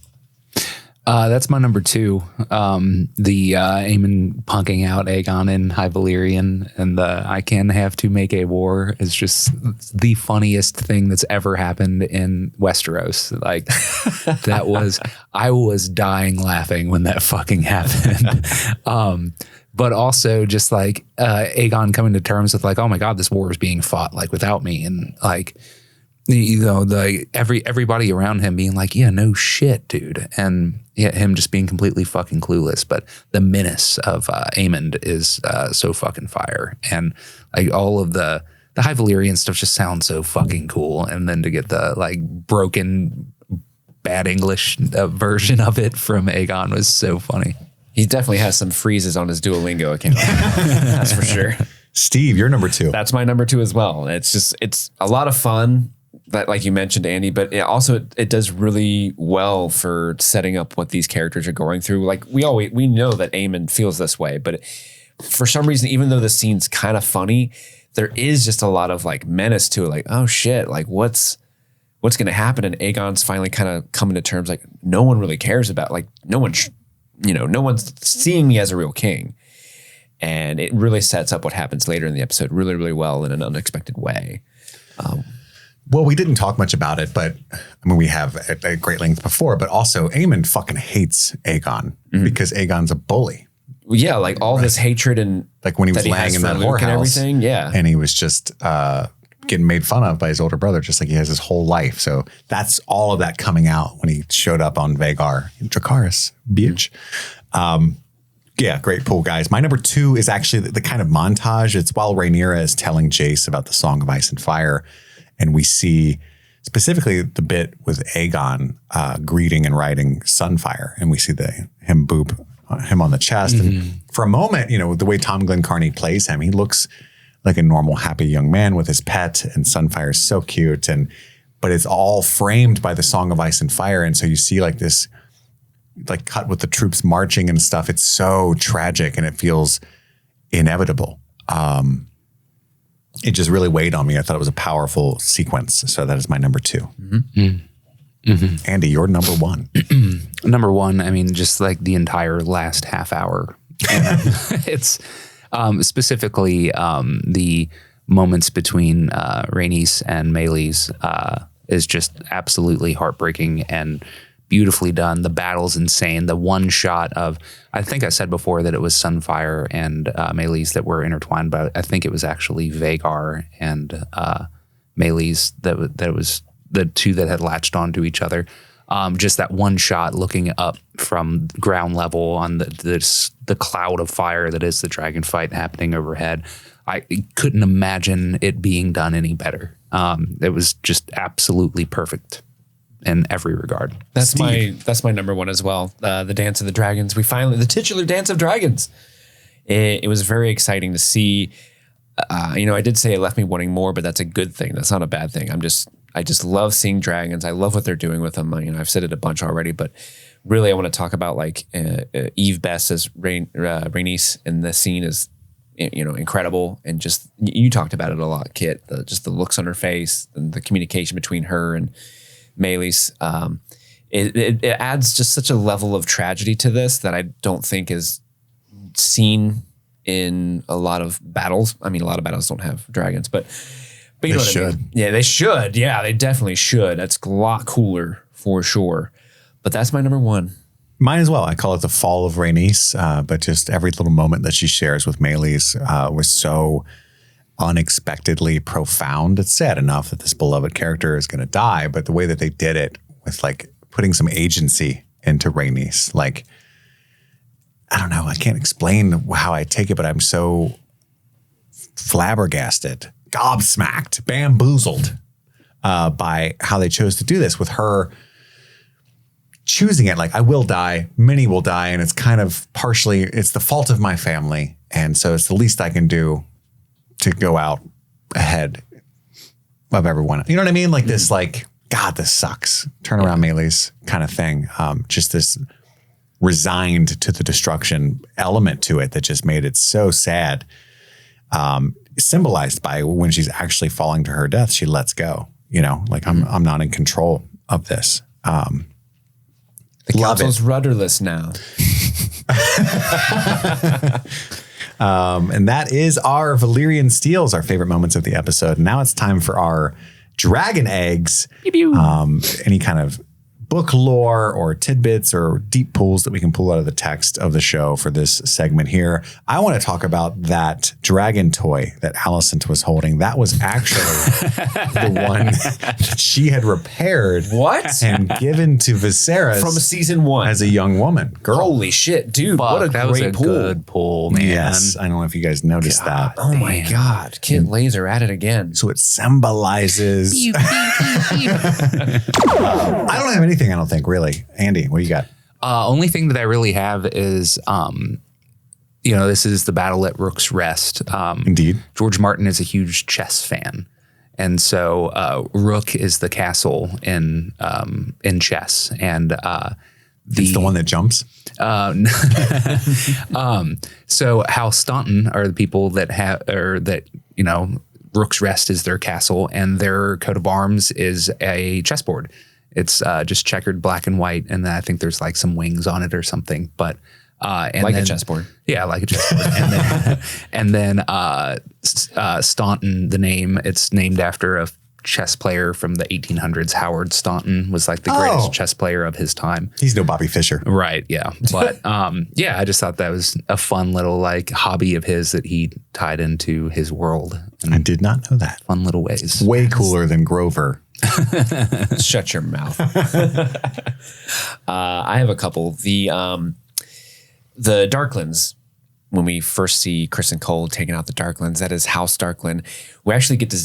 That's my number 2. The Aemond punking out Aegon in High Valyrian, and the I can have to make a war is just the funniest thing that's ever happened in Westeros. Like, I was dying laughing when that fucking happened. But also just like Aegon coming to terms with like, oh my God, this war is being fought like without me, and like, everybody around him being like, yeah, no shit, dude. And yeah, him just being completely fucking clueless. But the menace of Aemond is so fucking fire. And like all of the High Valyrian stuff just sounds so fucking cool. And then to get the like broken bad English version of it from Aegon was so funny. He definitely has some freezes on his Duolingo account. That's for sure. Steve, you're number 2. That's my number 2 as well. It's a lot of fun. That, like you mentioned, Andy, but it does really well for setting up what these characters are going through. Like we know that Aemond feels this way, but for some reason, even though the scene's kind of funny, there is just a lot of like menace to it. Like, oh shit, like what's going to happen? And Aegon's finally kind of coming to terms, like no one really cares about, like no one's seeing me as a real king. And it really sets up what happens later in the episode really, really well in an unexpected way. Well, we didn't talk much about it, but I mean, we have at great length before, but also Aemond fucking hates Aegon because Aegon's a bully. Yeah, like all this hatred and like when he was laying in that whorehouse and everything, yeah. And he was just getting made fun of by his older brother, just like he has his whole life. So that's all of that coming out when he showed up on Vhagar. Dracarys, bitch. Yeah, great pool, guys. My number 2 is actually the kind of montage. It's while Rhaenyra is telling Jace about the Song of Ice and Fire. And we see specifically the bit with Aegon greeting and riding Sunfire. And we see him boop him on the chest. Mm-hmm. And for a moment, the way Tom Glenn-Carney plays him, he looks like a normal, happy young man with his pet. And Sunfire is so cute. But it's all framed by the Song of Ice and Fire. And so you see like this, like cut with the troops marching and stuff. It's so tragic and it feels inevitable. It just really weighed on me. I thought it was a powerful sequence. So that is my number 2. Mm-hmm. Mm-hmm. Andy, you're number 1. Number 1, I mean, just like the entire last half hour. It's specifically the moments between Rhaenys and Meleys is just absolutely heartbreaking and beautifully done. The battle's insane. The one shot of, I think I said before that it was Sunfire and Meleys that were intertwined, but I think it was actually Vhagar and Meleys that was the two that had latched onto each other. Just that one shot looking up from ground level on the cloud of fire that is the dragon fight happening overhead. I couldn't imagine it being done any better. It was just absolutely perfect. in every regard. That's my number one as well. The Dance of the Dragons. The titular Dance of Dragons. It was very exciting to see. I did say it left me wanting more, but that's a good thing. That's not a bad thing. I just love seeing dragons. I love what they're doing with them. I've said it a bunch already, but really I want to talk about Eve Bess as Rhaenys in this scene is, incredible. And just, you talked about it a lot, Kit, just the looks on her face and the communication between her and Meleys. It adds just such a level of tragedy to this that I don't think is seen in a lot of battles. I mean, a lot of battles don't have dragons, but you know what I mean? Yeah, they should. Yeah, they definitely should. That's a lot cooler for sure. But that's my number one. Mine as well. I call it the fall of Rhaenys, but just every little moment that she shares with Meleys was so unexpectedly profound. It's sad enough that this beloved character is going to die, but the way that they did it with putting some agency into Rhaenys, I don't know. I can't explain how I take it, but I'm so flabbergasted, gobsmacked, bamboozled by how they chose to do this with her choosing it. I will die, many will die, and it's kind of partially, it's the fault of my family. And so it's the least I can do to go out ahead of everyone. You know what I mean? This, God, this sucks. Turn around Meleys kind of thing. Just this resigned to the destruction element to it that just made it so sad. Symbolized by when she's actually falling to her death, she lets go. I'm not in control of this. The council's rudderless now. And that is our Valyrian Steels, our favorite moments of the episode. Now it's time for our dragon eggs. Any kind of book lore or tidbits or deep pulls that we can pull out of the text of the show for this segment here. I want to talk about that dragon toy that Alicent was holding. That was actually the one that she had repaired and given to Viserys from season 1 as a young woman. Girl. Holy shit, dude. What a that great was a pull. Good pull, man. Yes. I don't know if you guys noticed that. Oh my God. Kid Laser at it again. So it symbolizes. I don't have anything, I don't think, really. Andy, what do you got? Only thing that I really have is, this is the battle at Rook's Rest. Indeed. George Martin is a huge chess fan. And so Rook is the castle in chess. And it's the one that jumps? So House Staunton are the people that Rook's Rest is their castle, and their coat of arms is a chessboard. It's just checkered black and white, and then I think there's some wings on it or something. But a chessboard. Yeah, like a chessboard. and then Staunton, the name, it's named after a chess player from the 1800s. Howard Staunton was the greatest chess player of his time. He's no Bobby Fischer. Right, yeah. But I just thought that was a fun little hobby of his that he tied into his world. I did not know that. Fun little ways. Way cooler than Grover. Shut your mouth. I have a couple. The Darklands, when we first see Criston Cole taking out the Darklands, that is House Darkland. We actually get to.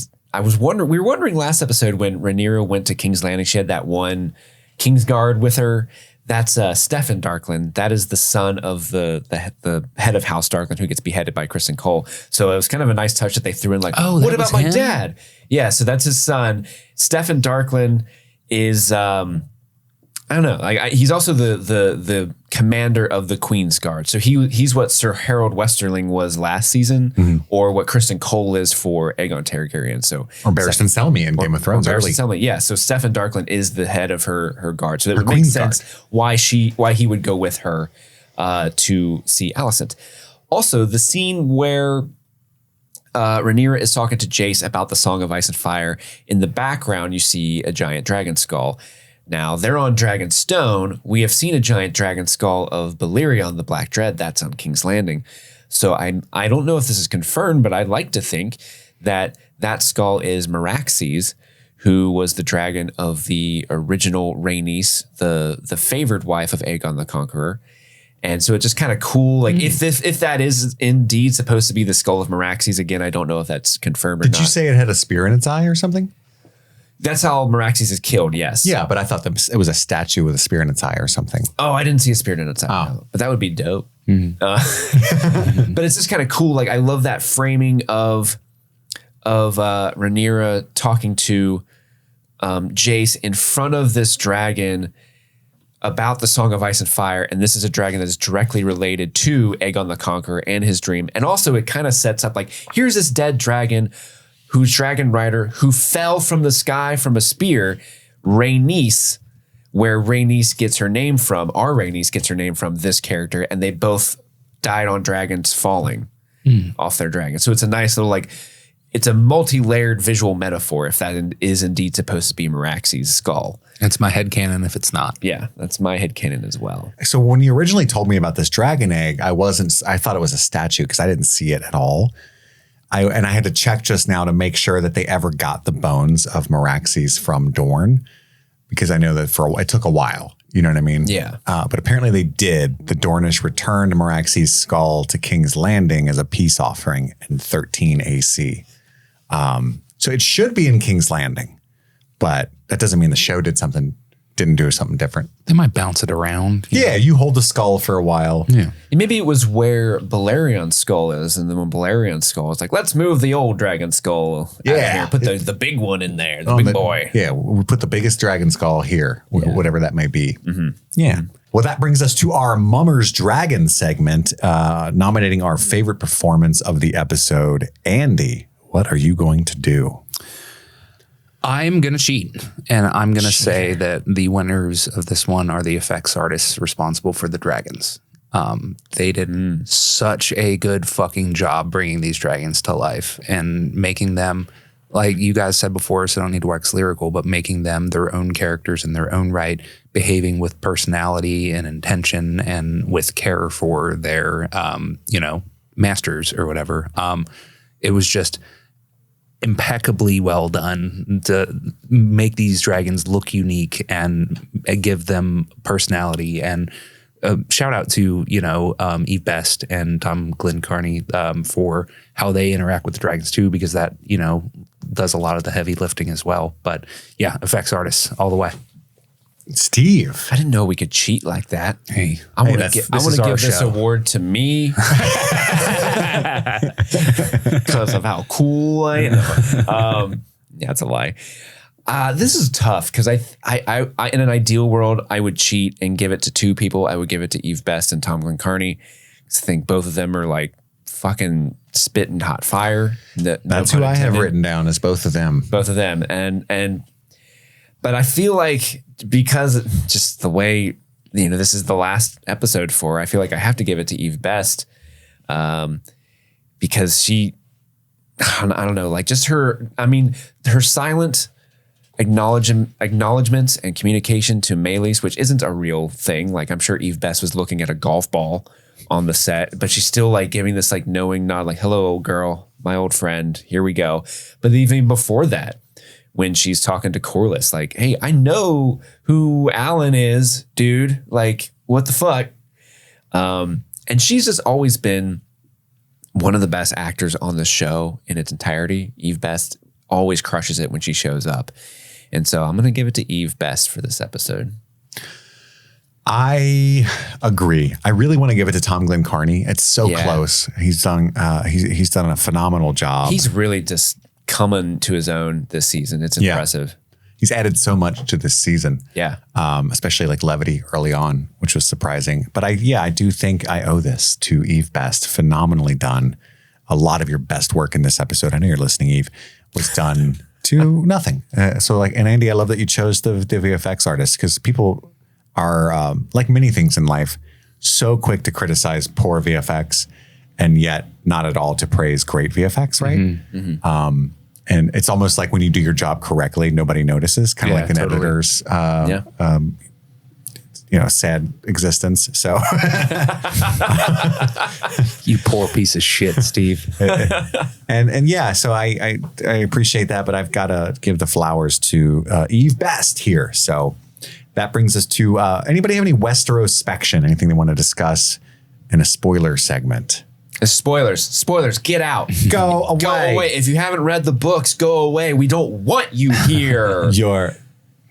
We were wondering last episode when Rhaenyra went to King's Landing, she had that one Kingsguard with her. That's Steffan Darkland. That is the son of the head of House Darkland who gets beheaded by Criston Cole. So it was kind of a nice touch that they threw in what about my dad? Yeah, so that's his son. Steffan Darkland is I don't know. He's also the commander of the Queen's Guard. So he's what Sir Harold Westerling was last season, or what Criston Cole is for Aegon Targaryen. So or Barristan Selmy in Game of Thrones early. Selmy, yeah. So Steffan Darkland is the head of her guard. So it would make sense why he would go with her to see Alicent. Also, the scene where Rhaenyra is talking to Jace about the Song of Ice and Fire. In the background, you see a giant dragon skull. Now, they're on Dragonstone. We have seen a giant dragon skull of Balerion, the Black Dread. That's on King's Landing. So I don't know if this is confirmed, but I'd like to think that skull is Caraxes, who was the dragon of the original Rhaenys, the favored wife of Aegon the Conqueror. And so it's just kind of cool. If that is indeed supposed to be the skull of Caraxes, again, I don't know if that's confirmed or not. Did you say it had a spear in its eye or something? That's how Caraxes is killed, yes. Yeah, but I thought that it was a statue with a spear in its eye or something. Oh, I didn't see a spear in its eye. Oh. But that would be dope. But it's just kind of cool. Like, I love that framing of Rhaenyra talking to Jace in front of this dragon about the Song of Ice and Fire. And this is a dragon that is directly related to Aegon the Conqueror and his dream. And also it kind of sets up like, here's this dead dragon who's dragon rider who fell from the sky from a spear, Rhaenys, where Rhaenys gets her name from, our Rhaenys gets her name from this character. And they both died on dragons falling off their dragon. So it's a nice little like, it's a multi-layered visual metaphor if that is indeed supposed to be Caraxes' skull. That's my headcanon if it's not. Yeah, that's my headcanon as well. So when you originally told me about this dragon egg, I thought it was a statue because I didn't see it at all. I had to check just now to make sure that they ever got the bones of Caraxes from Dorne, because I know that it took a while. You know what I mean? Yeah. But apparently they did. The Dornish returned Caraxes' skull to King's Landing as a peace offering in 13 AC. So it should be in King's Landing, but that doesn't mean the show didn't do something different. They might bounce it around. Yeah, you hold the skull for a while. Yeah. And maybe it was where Balerion's skull is, and then when Balerion's skull is like, let's move the old dragon skull out here. Put the big one in there, the big boy. Yeah, we put the biggest dragon skull here, whatever that may be. Mm-hmm. Yeah. Well, that brings us to our Mummer's Dragon segment, nominating our favorite performance of the episode. Andy, what are you going to do? I'm going to cheat, and I'm going to say that the winners of this one are the effects artists responsible for the dragons. They did such a good fucking job bringing these dragons to life and making them, like you guys said before, so I don't need to wax lyrical, but making them their own characters in their own right, behaving with personality and intention and with care for their, masters or whatever. It was just impeccably well done to make these dragons look unique and give them personality. And shout out to Eve Best and Tom Glencarney for how they interact with the dragons too, because that does a lot of the heavy lifting as well. But yeah, effects artists all the way. Steve, I didn't know we could cheat like that. Hey, I want to give this award to me because of how cool I am. Yeah, it's a lie. This is tough because I in an ideal world I would cheat and give it to two people. I would give it to Eve Best and Tom Glencarney. I think both of them are like fucking spitting hot fire. That's who I have written down as both of them. Both of them, but I feel like because just the way this is the last episode for, I feel like I have to give it to Eve Best, because she, I don't know, like just her silent acknowledgements and communication to Meleys, which isn't a real thing. Like I'm sure Eve Best was looking at a golf ball on the set, but she's still like giving this like knowing nod, like, hello, old girl, my old friend, here we go. But even before that, when she's talking to Corlys, like, hey, I know who Alan is, dude. Like, what the fuck? And she's just always been one of the best actors on the show in its entirety. Eve Best always crushes it when she shows up. And so I'm going to give it to Eve Best for this episode. I agree. I really want to give it to Tom Glencarney. It's so close. He's done he's done a phenomenal job. He's really just coming to his own this season. It's impressive. He's added so much to this season. Yeah. Especially like levity early on, which was surprising. But I do think I owe this to Eve Best. Phenomenally done. A lot of your best work in this episode, I know you're listening, Eve, was done to nothing. And Andy, I love that you chose the VFX artist, because people are, like many things in life, so quick to criticize poor VFX and yet not at all to praise great VFX, right? Mm-hmm. Mm-hmm. And it's almost like when you do your job correctly, nobody notices, kind of like an editor's, sad existence. So you poor piece of shit, Steve. So I appreciate that, but I've got to give the flowers to Eve Best here. So that brings us to anybody have any Westerospection, anything they want to discuss in a spoiler segment? Spoilers, get out. Go away. Go away. If you haven't read the books, go away. We don't want you here. You're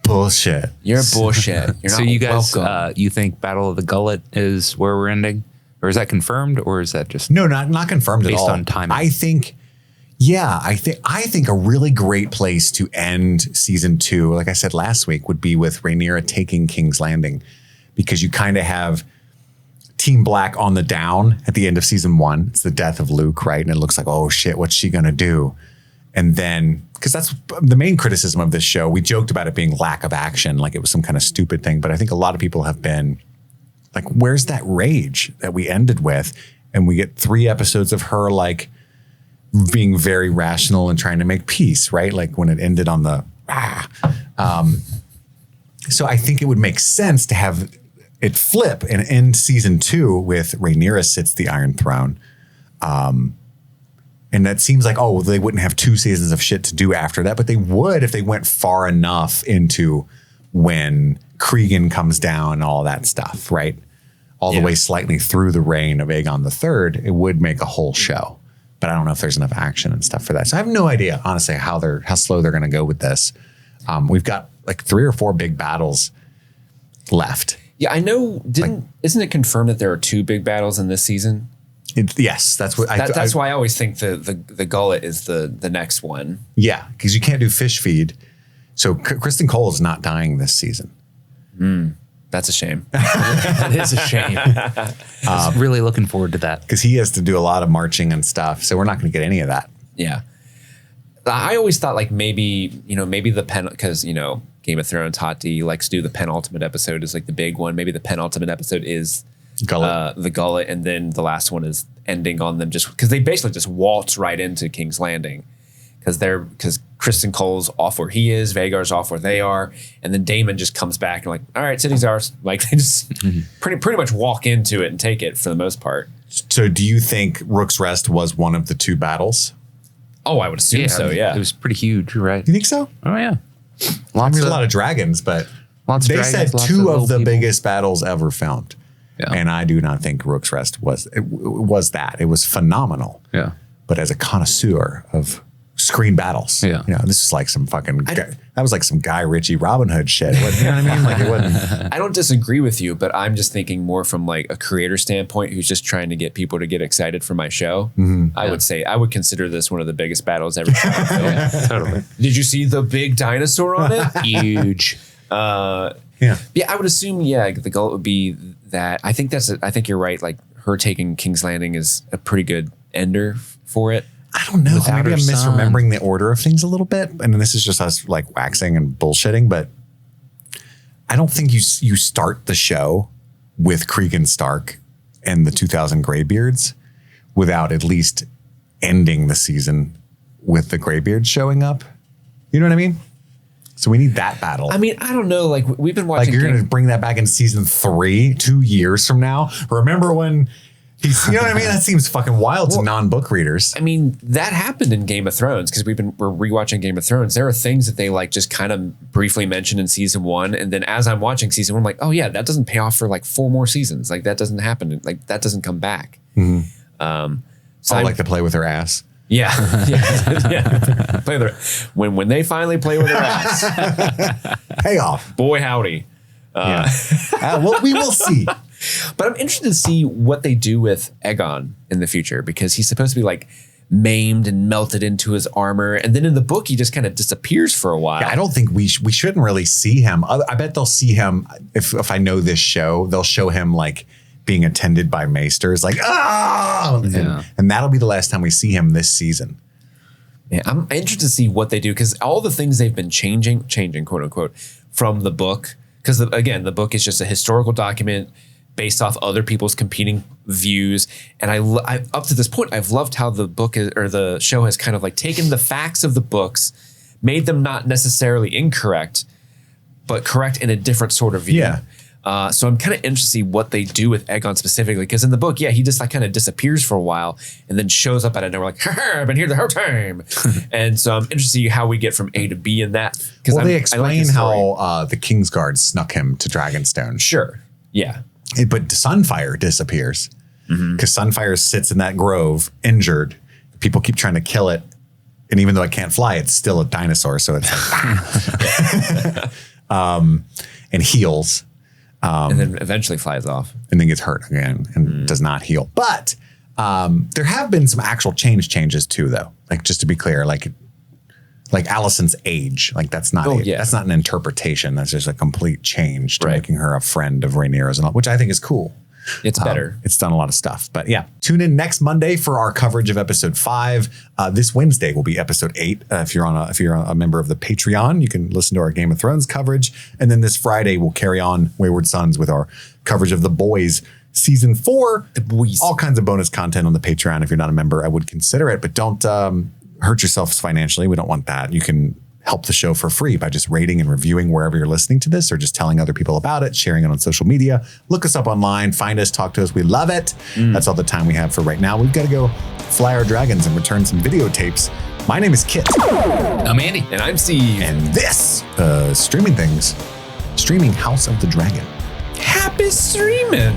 bullshit. You're bullshit. You're So not you guys, welcome. you think Battle of the Gullet is where we're ending? Or is that confirmed? Or is that just No, not confirmed at all. based on timing? I think a really great place to end season 2, like I said last week, would be with Rhaenyra taking King's Landing, because you kind of have Team Black on the down at the end of season 1. It's the death of Luke, right? And it looks like, oh shit, what's she gonna do? And then, because that's the main criticism of this show, we joked about it being lack of action, like it was some kind of stupid thing. But I think a lot of people have been like, where's that rage that we ended with? And we get 3 episodes of her like being very rational and trying to make peace, right? Like when it ended on the so I think it would make sense to have it flip and end season 2 with Rhaenyra sits the Iron Throne. And that seems like, oh, they wouldn't have 2 seasons of shit to do after that, but they would if they went far enough into when Cregan comes down and all that stuff, right? All the way slightly through the reign of Aegon III, it would make a whole show. But I don't know if there's enough action and stuff for that. So I have no idea, honestly, how slow they're going to go with this. We've got like 3 or 4 big battles left. Yeah, I know. Isn't it confirmed that there are 2 big battles in this season? Yes, that's what. That's why I always think the Gullet is the next one. Yeah, because you can't do fish feed. So Criston Cole is not dying this season. That's a shame. That is a shame. I was really looking forward to that. Because he has to do a lot of marching and stuff. So we're not going to get any of that. Yeah. I always thought like maybe the because, Game of Thrones, Hot D likes to do the penultimate episode is like the big one. Maybe the penultimate episode is the Gullet. And then the last one is ending on them just because they basically just waltz right into King's Landing. Because Criston Cole's off where he is, Vhagar's off where they are, and then Daemon just comes back and like, all right, city's ours. Like they just pretty much walk into it and take it for the most part. So do you think Rook's Rest was one of the 2 battles? Oh, I would assume so. Yeah, it was pretty huge, right? You think so? Oh yeah, There's a lot of dragons, but they said 2 of the biggest battles ever filmed. Yeah. And I do not think Rook's Rest was that. It was phenomenal. Yeah, but as a connoisseur of screen battles. Yeah. This is like some fucking, that was like some Guy Ritchie Robin Hood shit. You know what I mean? Like it wasn't. I don't disagree with you, but I'm just thinking more from like a creator standpoint who's just trying to get people to get excited for my show. I would consider this one of the biggest battles ever shot. Yeah, totally. Did you see the big dinosaur on it? Huge. Yeah, I would assume, the Gullet would be that. I think you're right. Like her taking King's Landing is a pretty good ender for it. I don't know. Maybe I'm misremembering the order of things a little bit. And this is just us like waxing and bullshitting, but I don't think you start the show with Cregan Stark and the 2,000 Greybeards without at least ending the season with the Greybeards showing up. You know what I mean? So we need that battle. I mean, I don't know. Like we've been watching. Like you're going to bring that back in season 3, 2 years from now. Remember when you know what I mean? That seems fucking wild to non-book readers. I mean, that happened in Game of Thrones because we're rewatching Game of Thrones. There are things that they like just kind of briefly mention in season 1, and then as I'm watching season 1, I'm like, oh yeah, that doesn't pay off for like 4 more seasons. Like that doesn't happen. Like that doesn't come back. So I like to play with her ass. Yeah. Play with her when they finally play with her ass. Pay off. Boy howdy. Well, we will see. But I'm interested to see what they do with Aegon in the future because he's supposed to be like maimed and melted into his armor. And then in the book, he just kind of disappears for a while. Yeah, I don't think we shouldn't really see him. I bet they'll see him. If I know this show, they'll show him like being attended by maesters like, and that'll be the last time we see him this season. Yeah, I'm interested to see what they do because all the things they've been changing, quote unquote, from the book. Because again, the book is just a historical document based off other people's competing views. And I up to this point, I've loved how the book or the show has kind of like taken the facts of the books, made them not necessarily incorrect, but correct in a different sort of view. Yeah. So I'm kind of interested to see what they do with Aegon specifically, because in the book, he just like kind of disappears for a while and then shows up out of nowhere like, I've been here the whole time. And so I'm interested to see how we get from A to B in that. Well, they explain how the Kingsguard snuck him to Dragonstone. Sure. Yeah. But Sunfire disappears. because Sunfire sits in that grove injured. People keep trying to kill it. And even though it can't fly, it's still a dinosaur. So it's like, and heals. And then eventually flies off. And then gets hurt again and does not heal. But there have been some actual changes too, though. Like, just to be clear, like Alicent's age, like that's not that's not an interpretation. That's just a complete change to making her a friend of Rhaenyra's, and all, which I think is cool. It's better. It's done a lot of stuff. But yeah, tune in next Monday for our coverage of episode 5. This Wednesday will be episode 8. If you're a member of the Patreon, you can listen to our Game of Thrones coverage. And then this Friday we'll carry on Wayward Sons with our coverage of The Boys season 4. The Boys. All kinds of bonus content on the Patreon. If you're not a member, I would consider it, but don't hurt yourselves financially. We don't want that. You can help the show for free by just rating and reviewing wherever you're listening to this, or just telling other people about it, sharing it on social media. Look us up online, find us, talk to us. We love it. That's all the time we have for right now. We've got to go fly our dragons and return some videotapes. My name is Kit. I'm Andy. And I'm Steve. And this, streaming House of the Dragon. Happy streaming.